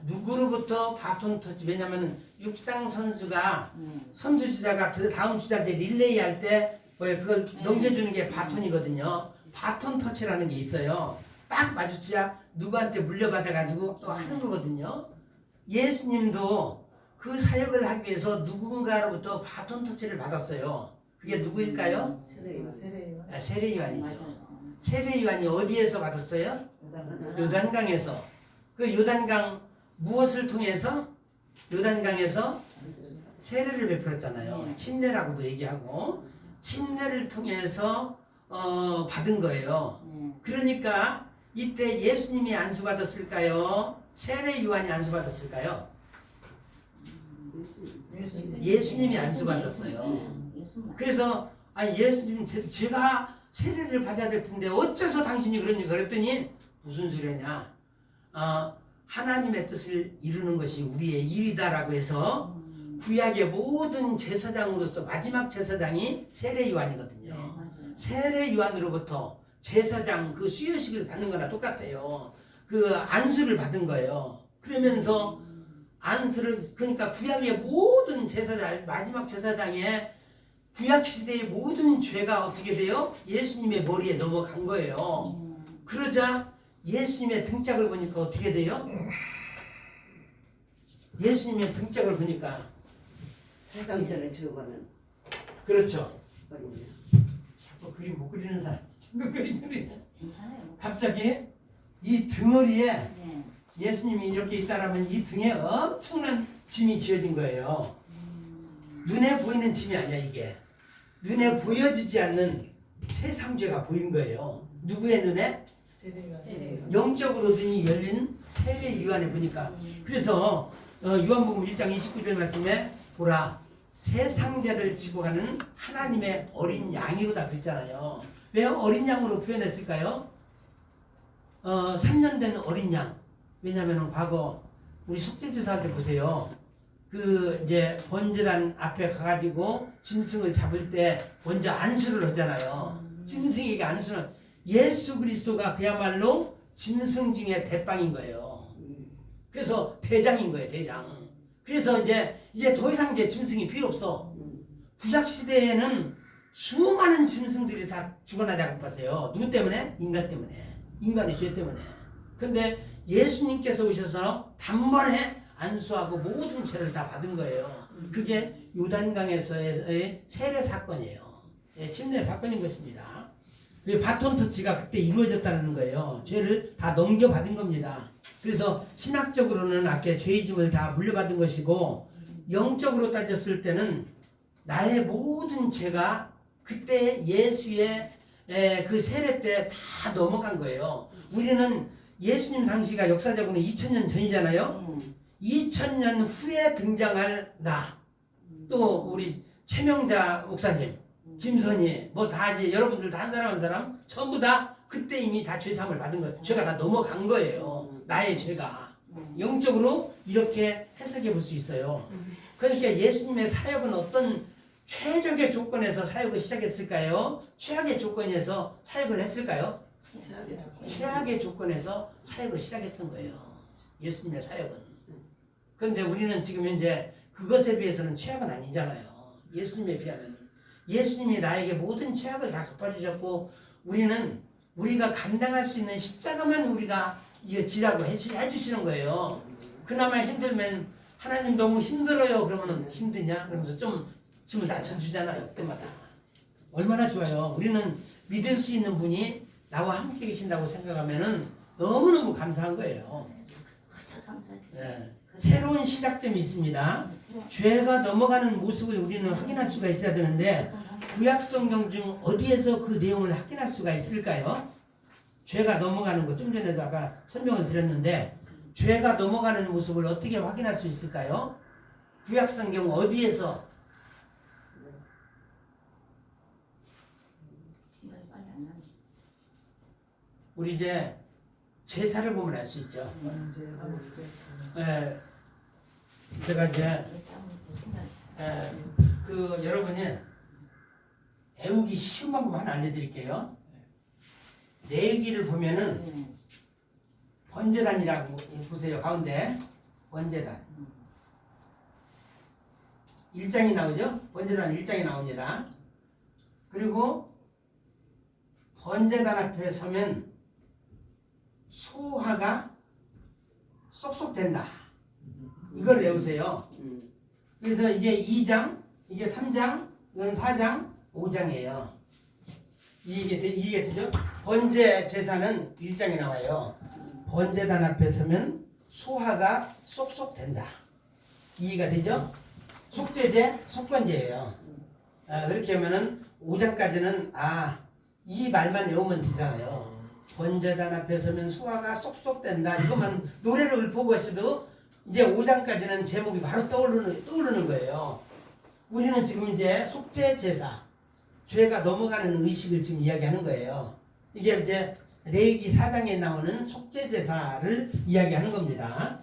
누구로부터 바톤 터치? 왜냐면 육상 선수가 선두주자가 그 다음 주자한테 릴레이 할 때 그걸 넘겨주는 게 바톤이거든요. 바톤 터치라는 게 있어요. 딱 마주치야 누구한테 물려받아가지고 또 하는 거거든요. 예수님도 그 사역을 하기 위해서 누군가로부터 바톤 터치를 받았어요. 그게 누구일까요? 세례 요한이죠. 세례 요한이 어디에서 받았어요? 요단강에서. 그 요단강 무엇을 통해서? 요단강에서 세례를 베풀었잖아요. 침례라고도 얘기하고 침례를 통해서 받은 거예요. 그러니까 이때 예수님이 안수받았을까요? 세례 요한이 안수받았을까요? 예수님이 안수받았어요. 그래서 예수님 제가 세례를 받아야 될 텐데 어째서 당신이 그러니 그랬더니 무슨 소리냐? 하나님의 뜻을 이루는 것이 우리의 일이다라고 해서 구약의 모든 제사장으로서 마지막 제사장이 세례 요한이거든요. 세례 요한으로부터 제사장 그 수여식을 받는 거나 똑같아요. 그 안수를 받은 거예요. 그러면서 안수를 그러니까 구약의 모든 제사장 마지막 제사장의 구약 시대의 모든 죄가 어떻게 돼요? 예수님의 머리에 넘어간 거예요. 그러자 예수님의 등짝을 보니까 어떻게 돼요? 예수님의 등짝을 보니까 세상전을 주고는 그렇죠. 거든요. 자꾸 그림 못 그리는 사람 자꾸 그림 그리자. 괜찮아요. 갑자기 이 덩어리에 네. 예수님이 이렇게 있다라면 이 등에 엄청난 짐이 지어진 거예요. 눈에 보이는 짐이 아니야 이게. 눈에 보여지지 않는 세상죄가 보인 거예요. 누구의 눈에? 영적으로 눈이 열린 세례 요한에 보니까. 그래서 요한복음 1장 29절 말씀에 보라 세상죄를 지고 가는 하나님의 어린 양이로다 그랬잖아요. 왜 어린 양으로 표현했을까요? 3년 된 어린 양. 왜냐하면 과거 우리 속죄제사 때 보세요. 그 이제 번제단 앞에 가가지고 짐승을 잡을 때 먼저 안수를 하잖아요. 짐승에게 안수는 예수 그리스도가 그야말로 짐승 중에 대빵인 거예요. 그래서 대장인 거예요, 대장. 그래서 이제 더 이상 이제 짐승이 필요 없어. 구약 시대에는 수많은 짐승들이 다 죽어나자고 봤어요. 누구 때문에? 인간 때문에. 인간의 죄 때문에. 근데 예수님께서 오셔서 단번에 안수하고 모든 죄를 다 받은 거예요. 그게 요단강에서의 세례 사건이에요. 침례 사건인 것입니다. 바톤 터치가 그때 이루어졌다는 거예요. 죄를 다 넘겨받은 겁니다. 그래서 신학적으로는 아까 죄의 짐을 다 물려받은 것이고 영적으로 따졌을 때는 나의 모든 죄가 그때 예수의 그 세례 때 다 넘어간 거예요. 우리는 예수님 당시가 역사적으로는 2000년 전이잖아요. 2000년 후에 등장할 나. 또 우리 최명자 목사님, 김선희, 뭐 다 이제 여러분들 다 한 사람 한 사람 전부 다 그때 이미 다 죄사함을 받은 거예요. 죄가 다 넘어간 거예요. 나의 죄가. 영적으로 이렇게 해석해 볼 수 있어요. 그러니까 예수님의 사역은 어떤 최적의 조건에서 사역을 시작했을까요? 최악의 조건에서 사역을 했을까요? 최악의 조건에서 사역을 시작했던 거예요. 예수님의 사역은. 그런데 우리는 지금 현재 그것에 비해서는 최악은 아니잖아요. 예수님에 비하면. 예수님이 나에게 모든 최악을 다 갚아주셨고 우리는 우리가 감당할 수 있는 십자가만 우리가 이거 지라고 해주시는 거예요. 그나마 힘들면 하나님 너무 힘들어요. 그러면은 힘드냐? 그러면서 좀 짐을 낮춰주잖아요. 그때마다. 얼마나 좋아요. 우리는 믿을 수 있는 분이 나와 함께 계신다고 생각하면은 너무너무 감사한 거예요. 네. 새로운 시작점이 있습니다. 죄가 넘어가는 모습을 우리는 확인할 수가 있어야 되는데 구약성경 중 어디에서 그 내용을 확인할 수가 있을까요? 죄가 넘어가는 거 좀 전에도 아까 설명을 드렸는데 죄가 넘어가는 모습을 어떻게 확인할 수 있을까요? 구약성경 어디에서? 우리 이제 제사를 보면 알 수 있죠. 예, 제가 이제 그 여러분이 배우기 쉬운 방법 하나 알려드릴게요. 내기를 보면은 번제단이라고 보세요. 가운데 번제단 1장이 나오죠. 번제단 1장이 나옵니다. 그리고 번제단 앞에 서면 소화가 쏙쏙 된다. 이걸 외우세요. 그래서 이게 2장, 이게 3장, 이건 4장, 5장이에요. 이게 되죠? 번제 제사는 1장에 나와요. 번제단 앞에 서면 소화가 쏙쏙 된다. 이해가 되죠? 속죄제, 속건제예요. 그렇게 하면은 5장까지는 이 말만 외우면 되잖아요. 번제단 앞에 서면 소화가 쏙쏙 된다. 이것만 노래를 읊어보 했어도 이제 5장까지는 제목이 바로 떠오르는 거예요. 우리는 지금 이제 속죄 제사, 죄가 넘어가는 의식을 지금 이야기하는 거예요. 이게 이제 레위기 4장에 나오는 속죄 제사를 이야기하는 겁니다.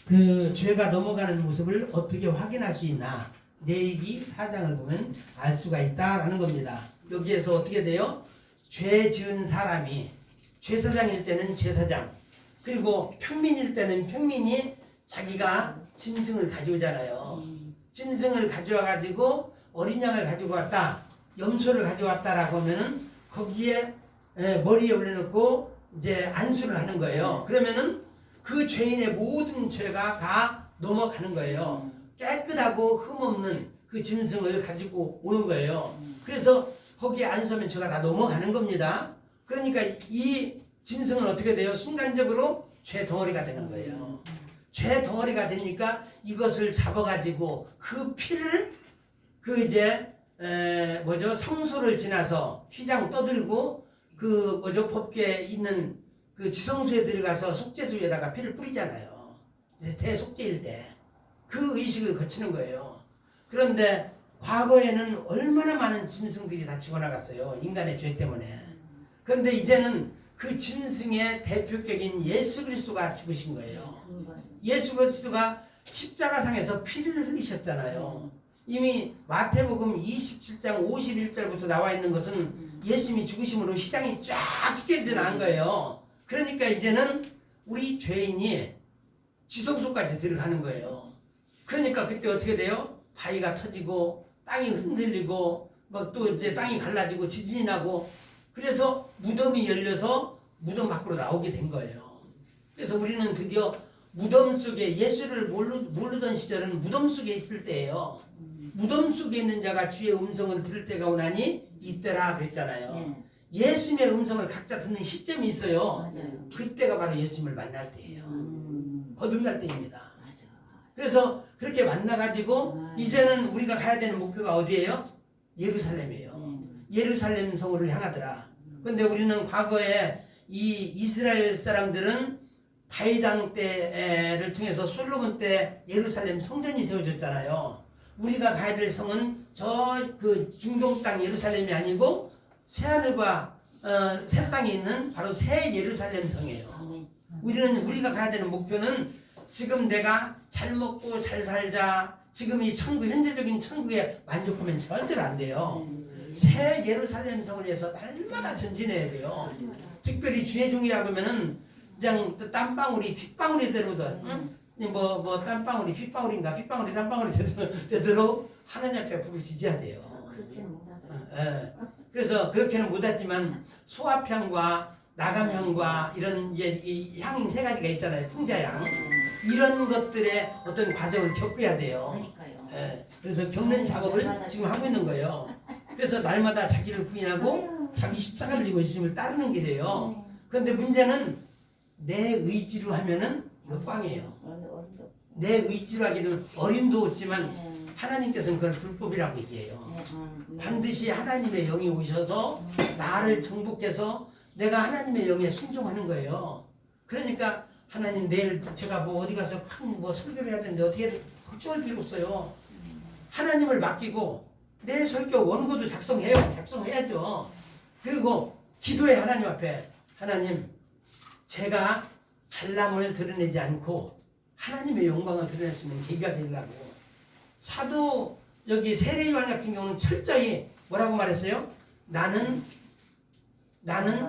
그 죄가 넘어가는 모습을 어떻게 확인할 수 있나? 레위기 4장을 보면 알 수가 있다라는 겁니다. 여기에서 어떻게 돼요? 죄 지은 사람이 제사장일 때는 제사장, 그리고 평민일 때는 평민이 자기가 짐승을 가져오잖아요. 짐승을 가져와 가지고 어린 양을 가지고 왔다, 염소를 가져왔다라고 하면은 거기에 머리에 올려놓고 이제 안수를 하는 거예요. 그러면은 그 죄인의 모든 죄가 다 넘어가는 거예요. 깨끗하고 흠없는 그 짐승을 가지고 오는 거예요. 그래서 거기에 안수하면 죄가 다 넘어가는 겁니다. 그러니까 이 짐승은 어떻게 돼요? 순간적으로 죄 덩어리가 되는 거예요. 죄 덩어리가 되니까 이것을 잡아가지고 그 피를 그 이제 성소를 지나서 휘장 떠들고 그 법궤에 있는 그 지성소에 들어가서 속죄수에다가 피를 뿌리잖아요. 대속죄일 때 그 의식을 거치는 거예요. 그런데 과거에는 얼마나 많은 짐승들이 다 죽어나갔어요. 인간의 죄 때문에. 그런데 이제는 그 짐승의 대표격인 예수 그리스도가 죽으신 거예요. 예수 그리스도가 십자가상에서 피를 흘리셨잖아요. 이미 마태복음 27장 51절부터 나와 있는 것은 예수님이 죽으심으로 휘장이 쫙 찢게 나간 거예요. 그러니까 이제는 우리 죄인이 지성소까지 들어가는 거예요. 그러니까 그때 어떻게 돼요? 바위가 터지고 땅이 흔들리고 막 또 이제 땅이 갈라지고 지진이 나고 그래서 무덤이 열려서 무덤 밖으로 나오게 된 거예요. 그래서 우리는 드디어 무덤 속에 예수를 모르던 시절은 무덤 속에 있을 때예요. 무덤 속에 있는 자가 주의 음성을 들을 때가 오나니 이때라 그랬잖아요. 예수님의 음성을 각자 듣는 시점이 있어요. 맞아요. 그때가 바로 예수님을 만날 때예요. 거듭날 때입니다. 맞아. 그래서 그렇게 만나가지고 이제는 우리가 가야 되는 목표가 어디예요? 예루살렘이에요. 예루살렘 성을 향하더라. 근데 우리는 과거에 이 이스라엘 사람들은 다윗 왕 때를 통해서 솔로몬 때 예루살렘 성전이 세워졌잖아요. 우리가 가야 될 성은 저 그 중동 땅 예루살렘이 아니고 새하늘과 새 땅에 있는 바로 새 예루살렘 성이에요. 아멘. 우리가 가야 되는 목표는 지금 내가 잘 먹고 잘 살자, 지금 이 천국, 현재적인 천국에 만족하면 절대로 안 돼요. 새 예루살렘 성을 위해서 날마다 전진해야 돼요. 특별히 주의 종이라고 하면은 그냥 땀방울이 핏방울이대로든 뭐 땀방울이 핏방울인가 핏방울이 땀방울이 되도록 하나님 앞에 불을 지져야 돼요. 그렇게는 못하더라고요. 예. 그래서 그렇게는 못했지만 소합향과 나감향과 이런 이제 이 향이 세 가지가 있잖아요. 풍자향 이런 것들의 어떤 과정을 겪어야 돼요. 그러니까요. 예. 그래서 겪는 작업을 지금 하고 있는 거예요. 그래서 날마다 자기를 부인하고 자기 십자가를 지고 예수님을 따르는 길이에요. 그런데 문제는 내 의지로 하면은 이거 꽝이에요. 내 의지로 하기는 어림도 없지만 하나님께서는 그걸 불법이라고 얘기해요. 반드시 하나님의 영이 오셔서 나를 정복해서 내가 하나님의 영에 순종하는 거예요. 그러니까 하나님 내일 제가 뭐 어디 가서 큰 뭐 설교를 해야 되는데 어떻게 걱정할 필요 없어요. 하나님을 맡기고 내 설교 원고도 작성해야죠. 그리고 기도해 하나님 앞에 하나님 제가 잘남을 드러내지 않고 하나님의 영광을 드러낼 수 있는 계기가 되려고 사도 여기 세례요한 같은 경우는 철저히 뭐라고 말했어요? 나는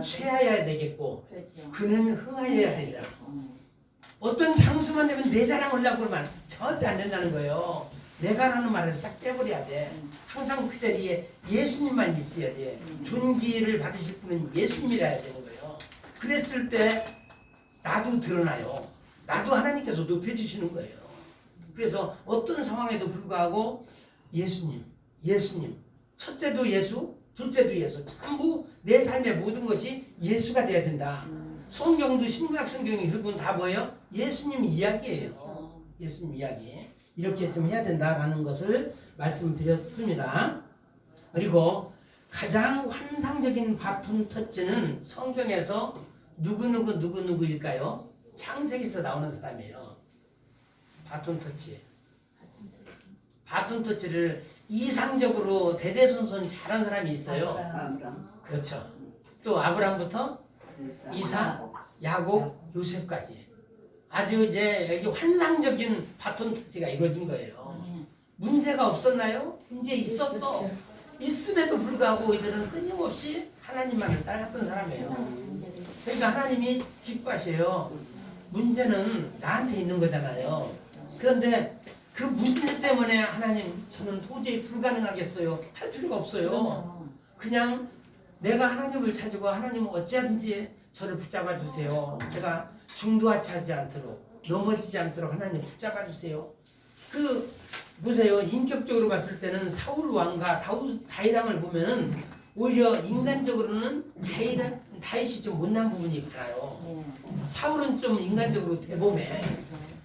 쇠하여야 되겠고 그렇죠. 그는 흥하여야 되리라. 어떤 장수만 되면 내 자랑하려고 그러면 절대 안 된다는 거예요. 내가 하는 말을 싹 빼버려야 돼. 항상 그 자리에 예수님만 있어야 돼. 존귀를 받으실 분은 예수님이라야 되는 거예요. 그랬을 때 나도 드러나요. 나도 하나님께서 높여주시는 거예요. 그래서 어떤 상황에도 불구하고 예수님, 첫째도 예수, 둘째도 예수, 전부 내 삶의 모든 것이 예수가 돼야 된다. 성경도 신구약 성경이 결국은 다 뭐예요? 예수님 이야기예요. 예수님 이야기. 이렇게 좀 해야 된다라는 것을 말씀드렸습니다. 그리고 가장 환상적인 바톤 터치는 성경에서 누구일까요? 창세기에서 나오는 사람이에요. 바톤 터치. 바톤 터치를 이상적으로 대대손손 잘한 사람이 있어요. 아브람. 그렇죠. 또 아브라함부터 이삭, 야곱, 요셉까지 아주 이제 여기 환상적인 바톤 터치가 이루어진 거예요. 문제가 없었나요? 문제 있었어. 있음에도 불구하고 이들은 끊임없이 하나님만을 따랐던 사람이에요. 그러니까 하나님이 기뻐하셔요. 문제는 나한테 있는 거잖아요. 그런데 그 문제 때문에 하나님 저는 도저히 불가능하겠어요 할 필요가 없어요. 그냥 내가 하나님을 찾고 하나님은 어찌하든지 저를 붙잡아 주세요. 제가 중도하지 않도록 넘어지지 않도록 하나님 붙잡아 주세요. 그 보세요. 인격적으로 봤을 때는 사울 왕과 다윗 왕을 보면은 오히려 인간적으로는 다윗이 좀 못난 부분이 많아요. 사울은 좀 인간적으로 대범해.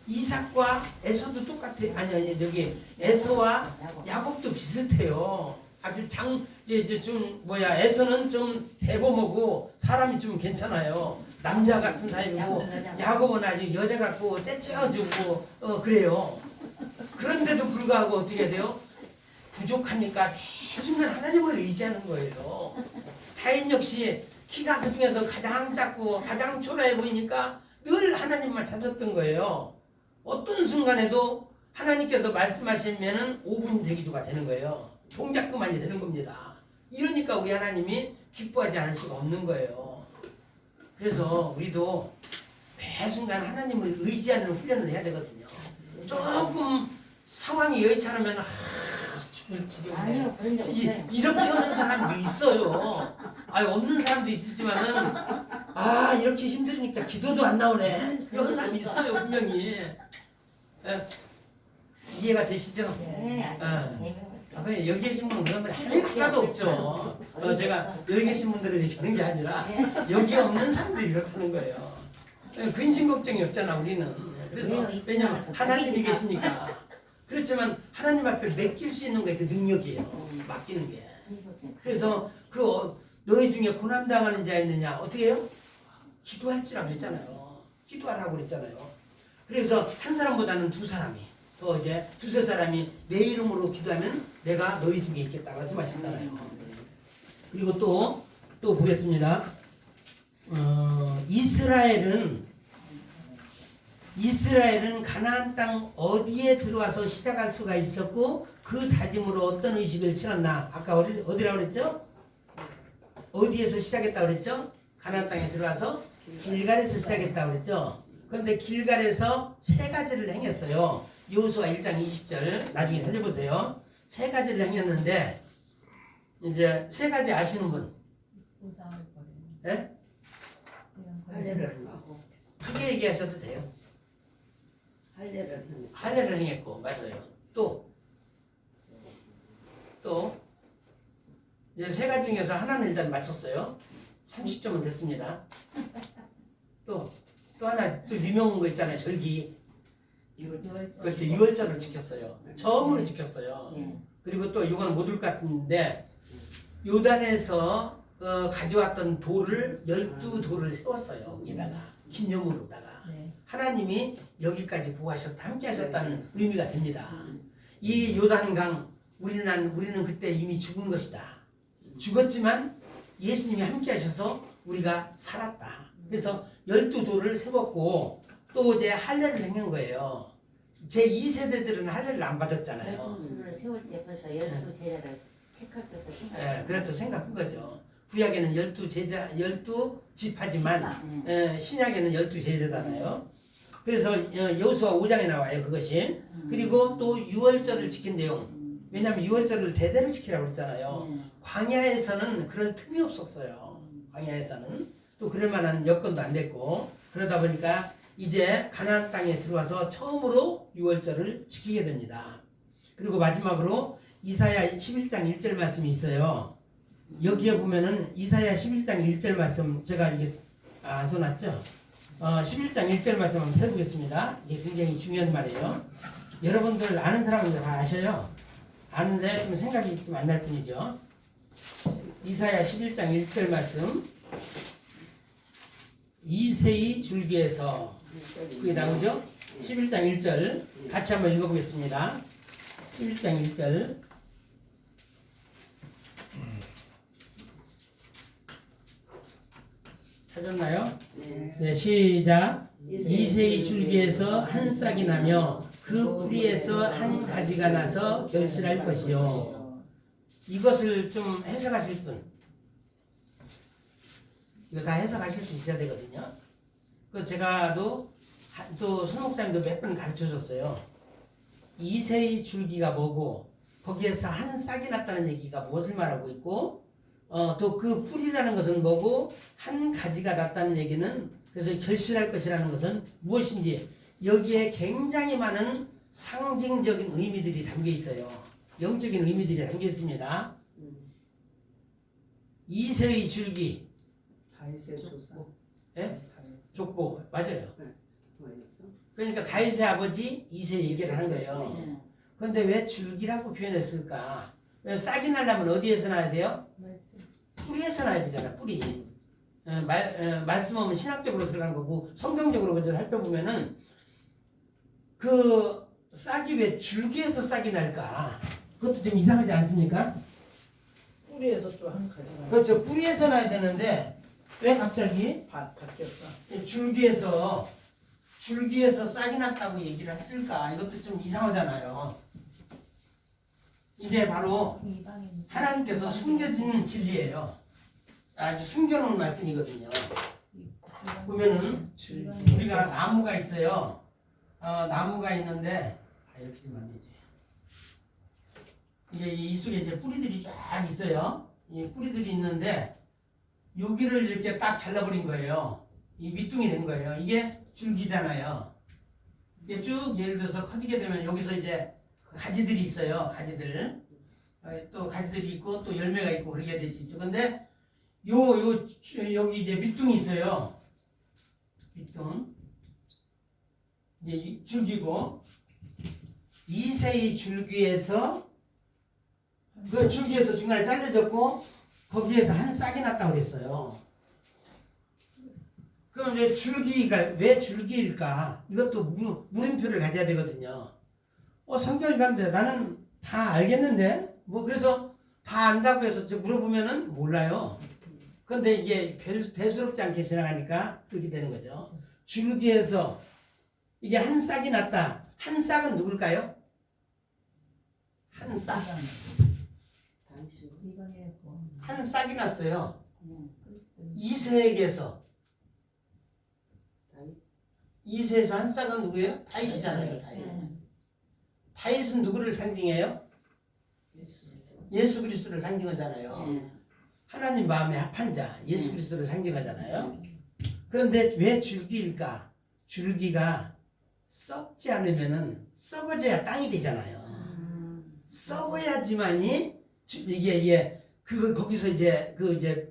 이삭과 에서도 똑같아. 아니 저기 에서와 야곱도 비슷해요. 아주 에서는 좀 대범하고 사람이 좀 괜찮아요. 남자 같은 타입이고 야곱은 아주 여자 같고 째째가지고 그래요. 그런데도 불구하고 어떻게 돼요? 부족하니까 계속 하나님을 의지하는 거예요. 다윗 역시 키가 그 중에서 가장 작고 가장 초라해 보이니까 늘 하나님만 찾았던 거예요. 어떤 순간에도 하나님께서 말씀하시면은 5분 대기조가 되는 거예요. 동작구만이 되는 겁니다. 이러니까 우리 하나님이 기뻐하지 않을 수가 없는 거예요. 그래서 우리도 매 순간 하나님을 의지하는 훈련을 해야 되거든요. 조금 상황이 여의치 않으면 죽을 지경이네. 아니요, 그런 적 없어요. 이렇게 하는 사람도 있어요. 없는 사람도 있지만은 이렇게 힘드니까 기도도 안 나오네. 이런 사람 있어요 분명히. 이해가 되시죠? 네, 여기 계신 분은 그런 말 하나도 없죠. 제가 여기 계신 분들을 이렇게 하는 게 아니라 여기 없는 사람들이 이렇다는 거예요. 근심 걱정이 없잖아 우리는. 그래서 왜냐면 하나님이 계시니까. 그렇지만 하나님 앞에 맡길 수 있는 게 그 능력이에요. 맡기는 게. 그래서 너희 중에 고난당하는 자 있느냐 어떻게 해요? 기도할지라고 그랬잖아요. 기도하라고 그랬잖아요. 그래서 한 사람보다는 두 사람이 더 이제 두세 사람이 내 이름으로 기도하면 내가 너희 중에 있겠다 말씀하셨잖아요. 그리고 또 보겠습니다. 이스라엘은 가나안 땅 어디에 들어와서 시작할 수가 있었고 그 다짐으로 어떤 의식을 치렀나? 아까 어디라고 그랬죠? 어디에서 시작했다고 그랬죠? 가나안 땅에 들어와서 길갈에서 시작했다고 그랬죠? 그런데 길갈에서 세 가지를 행했어요. 여호수아 1장 20절 나중에 살펴보세요. 세 가지를 행했는데 이제 세 가지 아시는 분? 우상을 버리는. 예? 그냥 버리는. 할례를 하고 크게 얘기하셔도 돼요. 할례를 하고 할례를 행했고 맞아요. 또 이제 세 가지 중에서 하나는 일단 맞췄어요. 30점은 됐습니다. 또 하나 또 유명한 거 있잖아요. 절기. 그렇죠. 유월절을 지켰어요. 처음으로 지켰어요. 예. 그리고 또 이건 못 올 것 같은데 요단에서 가져왔던 돌을 12돌을 세웠어요. 여기다가 기념으로다가 네. 하나님이 여기까지 보호하셨다 함께 하셨다는 의미가 됩니다. 이 요단강 우리는 그때 이미 죽은 것이다. 죽었지만 예수님이 함께 하셔서 우리가 살았다. 그래서 12돌을 세웠고 또 이제 할례를 행한 거예요. 제 2세대들은 할례를 안 받았잖아요. 열두를 세울 때 벌써 12제자를 택하셔서 예, 그렇죠. 생각한 거죠. 구약에는 12지파지만 신약에는 12제자잖아요. 그래서 여호수아 5장에 나와요. 그것이. 그리고 또 유월절을 지킨 내용. 왜냐하면 유월절을 대대로 지키라고 했잖아요. 광야에서는 그럴 틈이 없었어요. 광야에서는 또 그럴 만한 여건도 안 됐고 그러다 보니까 이제 가나안 땅에 들어와서 처음으로 유월절을 지키게 됩니다. 그리고 마지막으로 이사야 11장 1절 말씀이 있어요. 여기에 보면은 이사야 11장 1절 말씀 제가 이게 안 써놨죠? 11장 1절 말씀 한번 해보겠습니다. 이게 굉장히 중요한 말이에요. 여러분들 아는 사람은 다 아셔요. 아는데 좀 생각이 좀 안 날 뿐이죠. 이사야 11장 1절 말씀 이새의 줄기에서 그게 나오죠? 11장 1절 같이 한번 읽어보겠습니다. 11장 1절 찾았나요? 네, 시작. 이새의 줄기에서 한 싹이 나며 그 뿌리에서 한 가지가 나서 결실할 것이요. 이것을 좀 해석하실 분. 이거 다 해석하실 수 있어야 되거든요. 그 제가 또 손목사님도 몇 번 가르쳐 줬어요. 이새의 줄기가 뭐고 거기에서 한 싹이 났다는 얘기가 무엇을 말하고 있고 또 그 뿌리라는 것은 뭐고 한 가지가 났다는 얘기는 그래서 결실할 것이라는 것은 무엇인지 여기에 굉장히 많은 상징적인 의미들이 담겨 있어요. 영적인 의미들이 담겨 있습니다. 이새의 줄기 다윗의 조상. 예? 족보 맞아요. 뭐였어? 그러니까 다윗의 아버지 이새 얘기를 하는 거예요. 그런데 왜 줄기라고 표현했을까? 왜 싹이 나려면 어디에서 나야 돼요? 뿌리에서 나야 되잖아. 뿌리. 말씀 오면 신학적으로 들어간 거고 성경적으로 먼저 살펴보면은 그 싹이 왜 줄기에서 싹이 날까? 그것도 좀 이상하지 않습니까? 뿌리에서 또 한 가지가 그렇죠. 뿌리에서 나야 되는데 왜 갑자기 바뀌었어. 줄기에서 싹이 났다고 얘기를 했을까? 이것도 좀 이상하잖아요. 이게 바로 하나님께서 숨겨진 진리예요. 아주 숨겨놓은 말씀이거든요. 보면은 우리가 나무가 있어요. 나무가 있는데 이렇게 좀 안 되지. 이게 이 속에 이제 뿌리들이 쫙 있어요. 이 뿌리들이 있는데 여기를 이렇게 딱 잘라버린 거예요. 이 밑둥이 된 거예요. 이게 줄기잖아요. 이게 쭉 예를 들어서 커지게 되면 여기서 이제 가지들이 있어요. 가지들. 또 가지들이 있고 또 열매가 있고 그러게 되지. 근데 여기 이제 밑둥이 있어요. 밑둥. 이제 줄기고 이새의 줄기에서 그 줄기에서 중간에 잘려졌고 거기에서 한 싹이 났다고 그랬어요. 그럼 왜 줄기일까? 이것도 물음표를 가져야 되거든요. 성경을 가는데 나는 다 알겠는데 뭐 그래서 다 안다고 해서 물어보면은 몰라요. 그런데 이게 대수롭지 않게 지나가니까 그렇게 되는 거죠. 줄기에서 이게 한 싹이 났다. 한 싹은 누굴까요? 한 싹. 당신 한 싹이 났어요. 음. 이세에게서. 이세에서 한 싹은 누구예요? 다윗이잖아요. 다윗. 다윗은 누구를 상징해요? 예수 그리스도를 상징하잖아요. 네. 하나님 마음에 합한 자, 예수 그리스도를 상징하잖아요. 그런데 왜 줄기일까? 줄기가 썩지 않으면은 썩어져야 땅이 되잖아요. 썩어야지만이 이게 거기서 이제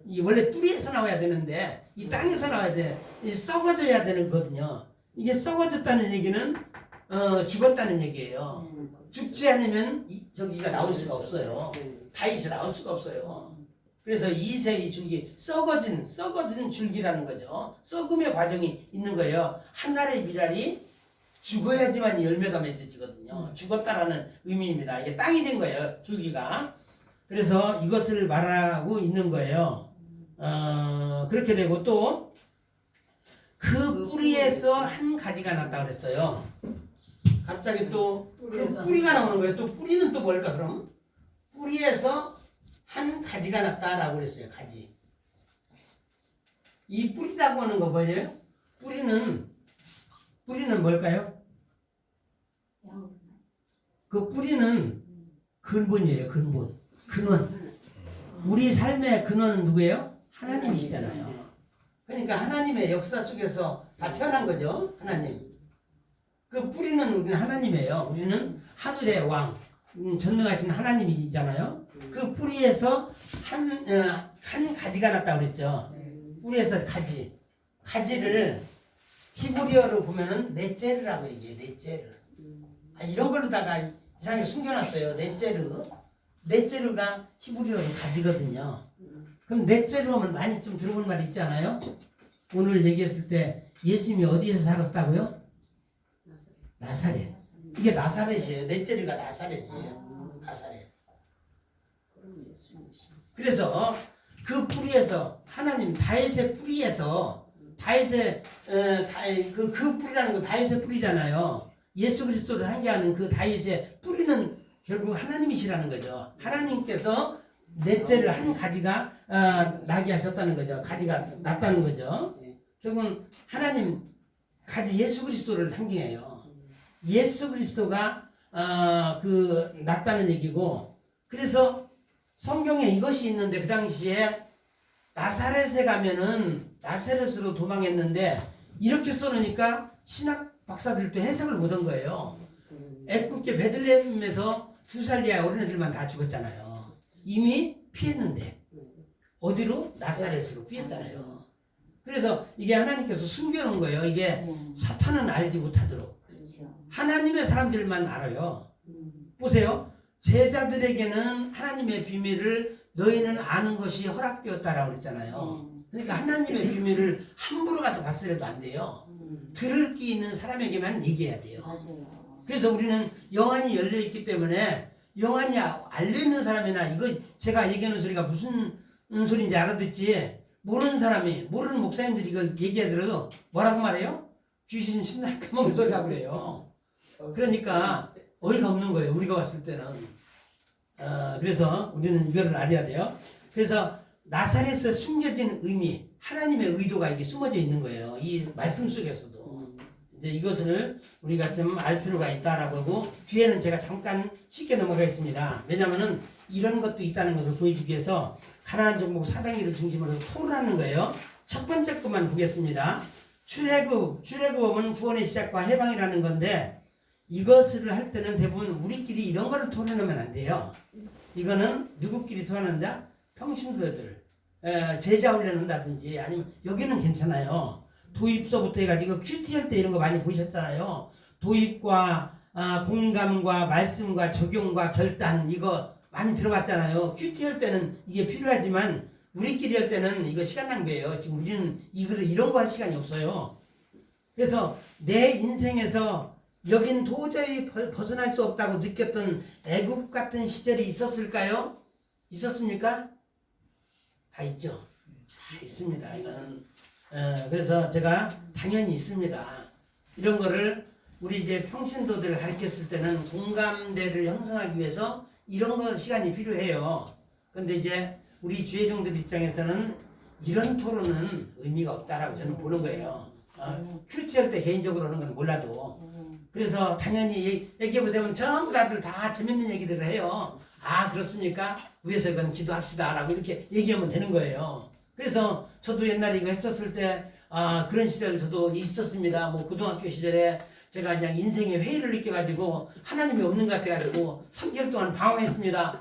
이 원래 뿌리에서 나와야 되는데 이 땅에서 나와야 돼. 이 썩어져야 되는 거거든요. 이게 썩어졌다는 얘기는 죽었다는 얘기예요. 죽지 않으면 저기가 나올 수가 없어요. 다윗이 나올 수가 없어요. 그래서 이세의 줄기, 썩어진 줄기라는 거죠. 썩음의 과정이 있는 거예요. 한 알의 미랄이 죽어야지만 열매가 맺어지거든요. 죽었다라는 의미입니다. 이게 땅이 된 거예요, 줄기가. 그래서 이것을 말하고 있는 거예요. 그렇게 되고 또 그 뿌리에서 한 가지가 났다 그랬어요. 갑자기 또 그 뿌리가 나오는 거예요. 또 뿌리는 또 뭘까 그럼? 뿌리에서 한 가지가 났다라고 그랬어요. 가지. 이 뿌리라고 하는 거 뭐예요? 뿌리는 뭘까요? 그 뿌리는 근본이에요. 근본. 근원. 우리 삶의 근원은 누구예요? 하나님이시잖아요. 그러니까 하나님의 역사 속에서 다 태어난 거죠. 하나님. 그 뿌리는 우리는 하나님이에요. 우리는 하늘의 왕, 전능하신 하나님이잖아요. 그 뿌리에서 한 가지가 났다고 그랬죠. 뿌리에서 가지를 히브리어로 보면은 넷제르라고 얘기해요. 넷제르. 이런 걸로다가 이상하게 숨겨놨어요. 넷제르가 히브리어로 가지거든요. 그럼 넷제르 하면 많이 좀 들어본 말 있지 않아요? 오늘 얘기했을 때 예수님이 어디에서 살았다고요? 나사렛. 이게 나사렛이에요. 넷제르가 나사렛이에요. 나사렛. 그래서 그 뿌리에서 하나님 다윗의 뿌리에서 그 뿌리라는 건 다윗의 뿌리잖아요. 예수 그리스도를 상징하는 그 다윗의 뿌리는 결국 하나님이시라는 거죠. 하나님께서 넷째를 한 가지가 나게 하셨다는 거죠. 가지가 났다는 거죠. 결국은 하나님 가지 예수 그리스도를 상징해요. 예수 그리스도가 났다는 얘기고, 그래서 성경에 이것이 있는데 그 당시에 나사렛에 가면은 나사렛으로 도망했는데 이렇게 써놓으니까 신학 박사들도 해석을 못한 거예요. 애굽계 베들레헴에서 2살이야 어린애들만 다 죽었잖아요. 이미 피했는데 어디로? 나사렛으로 피했잖아요. 그래서 이게 하나님께서 숨겨놓은 거예요. 이게 사탄은 알지 못하도록 하나님의 사람들만 알아요. 보세요. 제자들에게는 하나님의 비밀을 너희는 아는 것이 허락되었다라고 그랬잖아요. 그러니까 하나님의 비밀을 함부로 가서 봤으려도 안 돼요. 들을 귀 있는 사람에게만 얘기해야 돼요. 그래서 우리는 영안이 열려있기 때문에 영안이 알려있는 사람이나 이거 제가 얘기하는 소리가 무슨 소리인지 알아듣지, 모르는 사람이, 모르는 목사님들이 이걸 얘기하더라도 뭐라고 말해요? 귀신 신날 까먹은 소리라고 그래요. 그러니까 어이가 없는 거예요. 우리가 봤을 때는. 그래서 우리는 이거를 알아야 돼요. 그래서 나사렛에 숨겨진 의미, 하나님의 의도가 이게 숨어져 있는 거예요. 이 말씀 속에서도. 이제 이것을 우리가 좀 알 필요가 있다라고 하고, 뒤에는 제가 잠깐 쉽게 넘어가겠습니다. 왜냐면은 이런 것도 있다는 것을 보여주기 위해서 가나안 정복 사단기를 중심으로 토론하는 거예요. 첫 번째 것만 보겠습니다. 출애굽은 구원의 시작과 해방이라는 건데, 이것을 할 때는 대부분 우리끼리 이런 거를 토론하면 안 돼요. 이거는 누구끼리 토론한다? 평신도들 제자 훈련한다든지, 아니면 여기는 괜찮아요. 도입서부터 해가지고 큐티 할 때 이런 거 많이 보셨잖아요. 도입과 공감과 말씀과 적용과 결단, 이거 많이 들어봤잖아요. 큐티 할 때는 이게 필요하지만 우리끼리 할 때는 이거 시간 낭비예요. 지금 우리는 이런 거 할 시간이 없어요. 그래서 내 인생에서 여긴 도저히 벗어날 수 없다고 느꼈던 애굽 같은 시절이 있었을까요? 있었습니까? 다 있죠. 다 있습니다. 이거는 그래서 제가 당연히 있습니다. 이런 거를 우리 이제 평신도들을 가르쳤을 때는 공감대를 형성하기 위해서 이런 거 시간이 필요해요. 근데 이제 우리 주의종들 입장에서는 이런 토론은 의미가 없다라고 저는 보는 거예요. 큐티할 때 개인적으로 하는 건 몰라도. 그래서 당연히 얘기해보자면 전부 다들 다 재밌는 얘기들을 해요. 아 그렇습니까? 위에서 이건 기도합시다 라고 이렇게 얘기하면 되는 거예요. 그래서 저도 옛날에 이거 했었을 때 그런 시절 저도 있었습니다. 뭐 고등학교 시절에 제가 그냥 인생의 회의를 느껴가지고 하나님이 없는 것 같아가지고 3개월 동안 방황했습니다.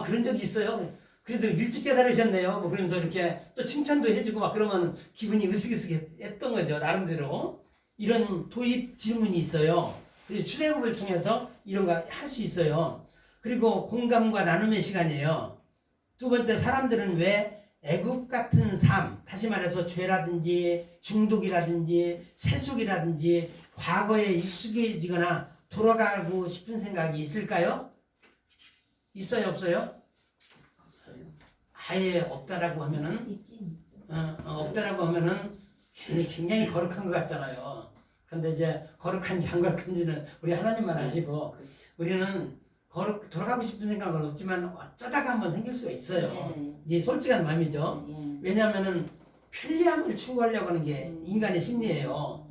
그런 적이 있어요. 그래도 일찍 깨달으셨네요. 뭐 그러면서 이렇게 또 칭찬도 해주고 막 그러면 기분이 으쓱으쓱했던 거죠. 나름대로. 이런 도입 질문이 있어요. 그리고 출애굽을 통해서 이런 거 할 수 있어요. 그리고 공감과 나눔의 시간이에요. 두 번째, 사람들은 왜 애굽 같은 삶, 다시 말해서 죄라든지 중독이라든지 세속이라든지 과거에 익숙해지거나 돌아가고 싶은 생각이 있을까요? 있어요, 없어요? 없어요. 아예 없다라고 하면은 있긴 있죠. 없다라고 하면은 굉장히 거룩한 것 같잖아요. 근데 이제 거룩한지 안 거룩한지는 우리 하나님만 아시고 우리는 돌아가고 싶은 생각은 없지만 어쩌다가 한번 생길 수가 있어요. 이제 솔직한 마음이죠. 왜냐하면은 편리함을 추구하려고 하는 게 인간의 심리예요.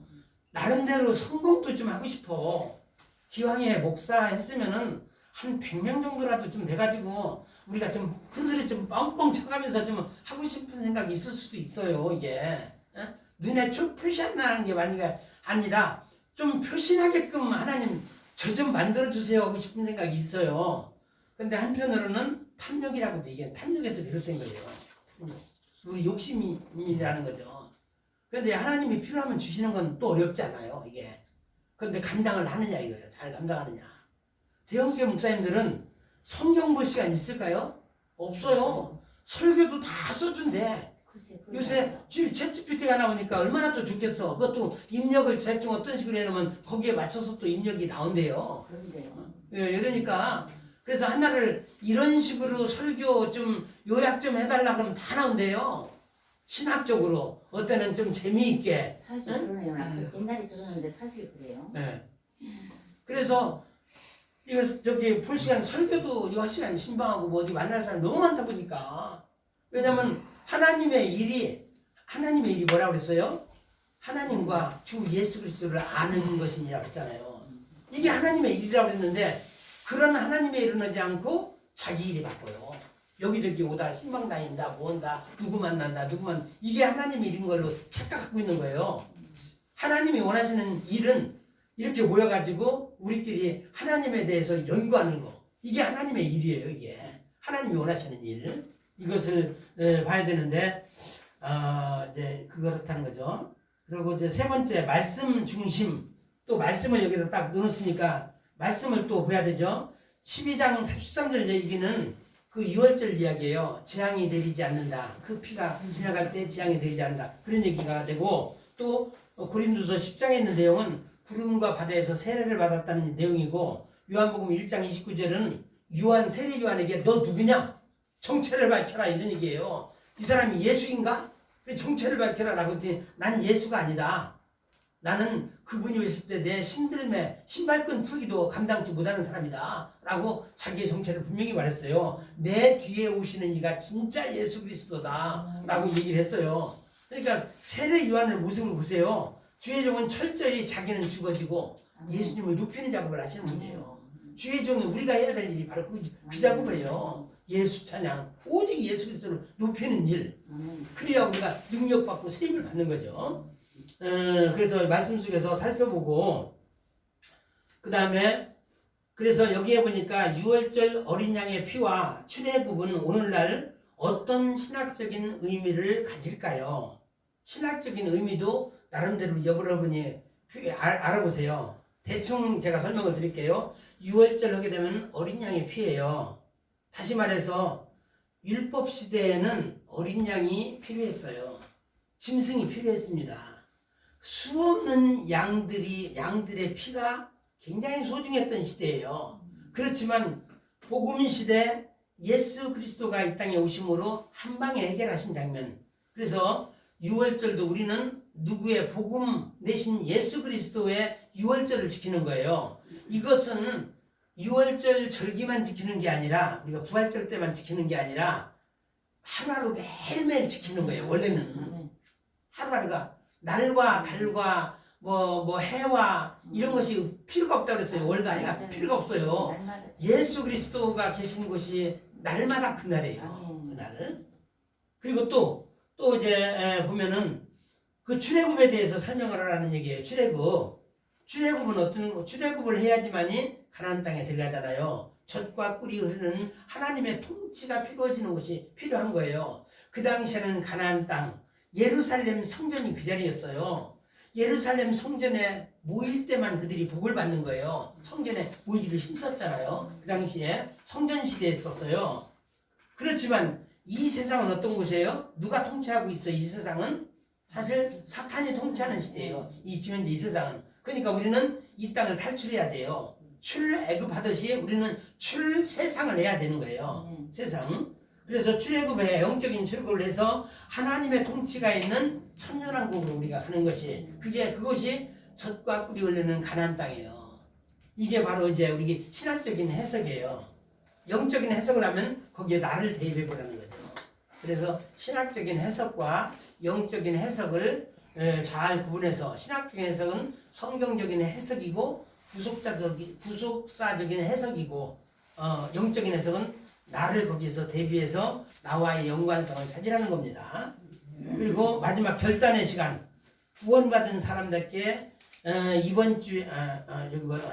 나름대로 성공도 좀 하고 싶어. 기왕에 목사 했으면은 한 100명 정도라도 좀 돼가지고 우리가 좀 큰소리 좀 뻥뻥 쳐가면서 좀 하고 싶은 생각이 있을 수도 있어요. 이게 눈에 좀 표시 안 나는 게 만약에 아니라 좀 표시나게끔 하나님 저 좀 만들어주세요 하고 싶은 생각이 있어요. 근데 한편으로는 탐욕이라고도 이게 탐욕에서 비롯된 거예요. 우리 욕심이라는 거죠. 그런데 하나님이 필요하면 주시는 건 또 어렵지 않아요. 이게. 그런데 감당을 하느냐 이거예요. 잘 감당하느냐. 대형교회 목사님들은 성경 볼 시간 있을까요? 없어요. 설교도 다 써준대. 요새 챗GPT가 나오니까 얼마나 또 좋겠어. 그것도 입력을 대충 어떤 식으로 해놓으면 거기에 맞춰서 또 입력이 나온대요. 그런데요. 그러니까 그래서 하나를 이런 식으로 설교 좀 요약 좀 해달라 그러면 다 나온대요. 신학적으로 어때는 좀 재미있게. 사실 그러네요. 옛날에 들었는데 사실 그래요. 네. 그래서 이거 저기 볼 시간 설교도 이거 할 시간 신방하고 뭐 어디 만날 사람 너무 많다 보니까. 왜냐면 하나님의 일이 뭐라고 그랬어요? 하나님과 주 예수 그리스도를 아는 것이니라고 했잖아요. 이게 하나님의 일이라고 했는데 그런 하나님의 일은 하지 않고 자기 일이 바꿔요. 여기저기 오다 신방 다닌다 뭐한다 누구 만난다 이게 하나님의 일인 걸로 착각하고 있는 거예요. 하나님이 원하시는 일은 이렇게 모여가지고 우리끼리 하나님에 대해서 연구하는 거. 이게 하나님의 일이에요. 이게 하나님이 원하시는 일. 이것을 봐야 되는데 이제 그렇다는 거죠. 그리고 이제 세 번째, 말씀 중심. 또 말씀을 여기다 딱 넣어놓으니까 말씀을 또 봐야 되죠. 12장 33절 얘기는 그 6월절 이야기예요. 재앙이 내리지 않는다. 그 피가 지나갈 때 재앙이 내리지 않는다. 그런 얘기가 되고, 또 고린도서 10장에 있는 내용은 구름과 바다에서 세례를 받았다는 내용이고, 요한복음 1장 29절은 세례 요한에게 너 누구냐? 정체를 밝혀라 이런 얘기예요. 이 사람이 예수인가? 정체를 밝혀라 라고 했더니 난 예수가 아니다. 나는 그분이 오셨을 때 내 신들매 신발끈 풀기도 감당치 못하는 사람이다 라고 자기의 정체를 분명히 말했어요. 내 뒤에 오시는 이가 진짜 예수 그리스도다 라고 얘기를 했어요. 그러니까 세례 요한의 모습을 보세요. 주의 종은 철저히 자기는 죽어지고 예수님을 높이는 작업을 하시는 분이에요. 주의 종이 우리가 해야 될 일이 바로 그 작업이에요. 예수 찬양, 오직 예수 그리스도를 높이는 일. 그래야 우리가 능력받고 세임을 받는 거죠. 그래서 말씀 속에서 살펴보고, 그 다음에 그래서 여기에 보니까 6월절 어린 양의 피와 출애굽은 오늘날 어떤 신학적인 의미를 가질까요? 신학적인 의미도 나름대로 여러분이 알아보세요. 대충 제가 설명을 드릴게요. 6월절 하게 되면 어린 양의 피예요. 다시 말해서 율법 시대에는 어린 양이 필요했어요. 짐승이 필요했습니다. 수없는 양들의 피가 굉장히 소중했던 시대예요. 그렇지만 복음 시대 예수 그리스도가 이 땅에 오심으로 한 방에 해결하신 장면. 그래서 유월절도 우리는 누구의 복음 내신 예수 그리스도의 유월절을 지키는 거예요. 이것은 유월절 절기만 지키는 게 아니라 우리가 부활절 때만 지키는 게 아니라 하루하루 매일매일 지키는 거예요. 원래는 하루하루가 날과 달과 뭐 해와 이런 것이 필요가 없다고 그랬어요. 월가 아니라 필요가 없어요. 날마다 예수 그리스도가 계신 곳이 날마다 그날이에요. 그날. 그리고 또 이제 보면은 그 출애굽에 대해서 설명을 하라는 얘기예요. 출애굽은 어떤 거? 출애굽을 해야지만이 가나안 땅에 들어가잖아요. 젖과 꿀이 흐르는 하나님의 통치가 필요해지는 곳이 필요한 거예요. 그 당시에는 가나안 땅 예루살렘 성전이 그 자리였어요. 예루살렘 성전에 모일 때만 그들이 복을 받는 거예요. 성전에 모이기를 힘썼잖아요. 그 당시에 성전 시대에 있었어요. 그렇지만 이 세상은 어떤 곳이에요? 누가 통치하고 있어? 이 세상은 사실 사탄이 통치하는 시대예요. 지금 현재 이 세상은. 그러니까 우리는 이 땅을 탈출해야 돼요. 출애굽하듯이 우리는 출세상을 해야 되는 거예요. 세상. 그래서 출애굽에 영적인 출애굽을 해서 하나님의 통치가 있는 천년왕국으로 우리가 가는 것이 그것이 젖과 꿀이 흐르는 가나안 땅이에요. 이게 바로 이제 우리 신학적인 해석이에요. 영적인 해석을 하면 거기에 나를 대입해 보라는 거죠. 그래서 신학적인 해석과 영적인 해석을 잘 구분해서 신학적인 해석은 성경적인 해석이고 구속사적인 해석이고 영적인 해석은 나를 거기서 대비해서 나와의 연관성을 찾으라는 겁니다. 그리고 마지막 결단의 시간. 구원받은 사람답게 이번 주에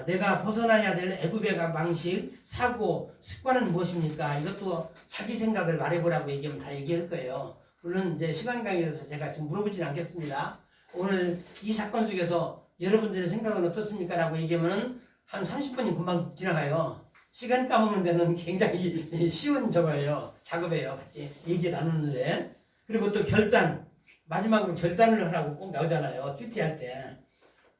내가 벗어나야 될 애굽의 방식, 사고, 습관은 무엇입니까? 이것도 자기 생각을 말해보라고 얘기하면 다 얘기할 거예요. 물론 이제 시간 관계에서 제가 지금 물어보지는 않겠습니다. 오늘 이 사건 속에서 여러분들의 생각은 어떻습니까? 라고 얘기하면 한 30분이 금방 지나가요. 시간 까먹는 데는 굉장히 쉬운 작업이에요. 같이 얘기 나누는데. 그리고 또 결단. 마지막으로 결단을 하라고 꼭 나오잖아요. 큐티할 때.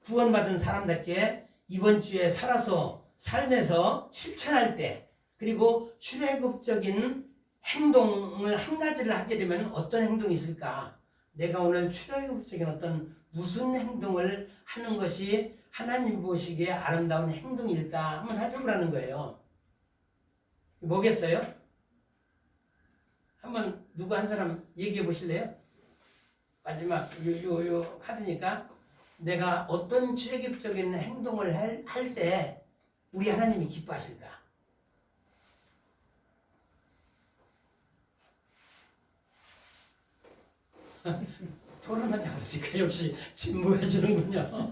구원받은 사람답게 이번 주에 살아서 삶에서 실천할 때 그리고 출애굽적인 행동을 한 가지를 하게 되면 어떤 행동이 있을까? 내가 오늘 출애굽적인 어떤 무슨 행동을 하는 것이 하나님 보시기에 아름다운 행동일까? 한번 살펴보라는 거예요. 뭐겠어요? 한번 누구 한 사람 얘기해 보실래요? 마지막 요 카드니까 내가 어떤 출애굽적인 행동을 할 때 우리 하나님이 기뻐하실까? 토론하지 않으니까 역시 진보해주는군요.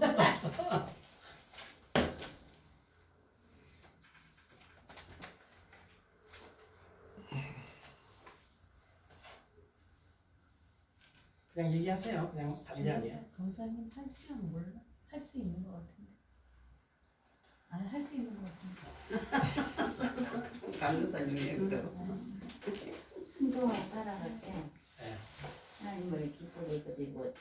그냥 얘기하세요. 그냥 담대하게. 검사님 할 줄 몰라? 할 수 있는 것 같은데. 할 수 있는 것 같은데. 강도사님이 그래서 순종하고 따라갈 때 네. 하나님을 기쁘게 그리고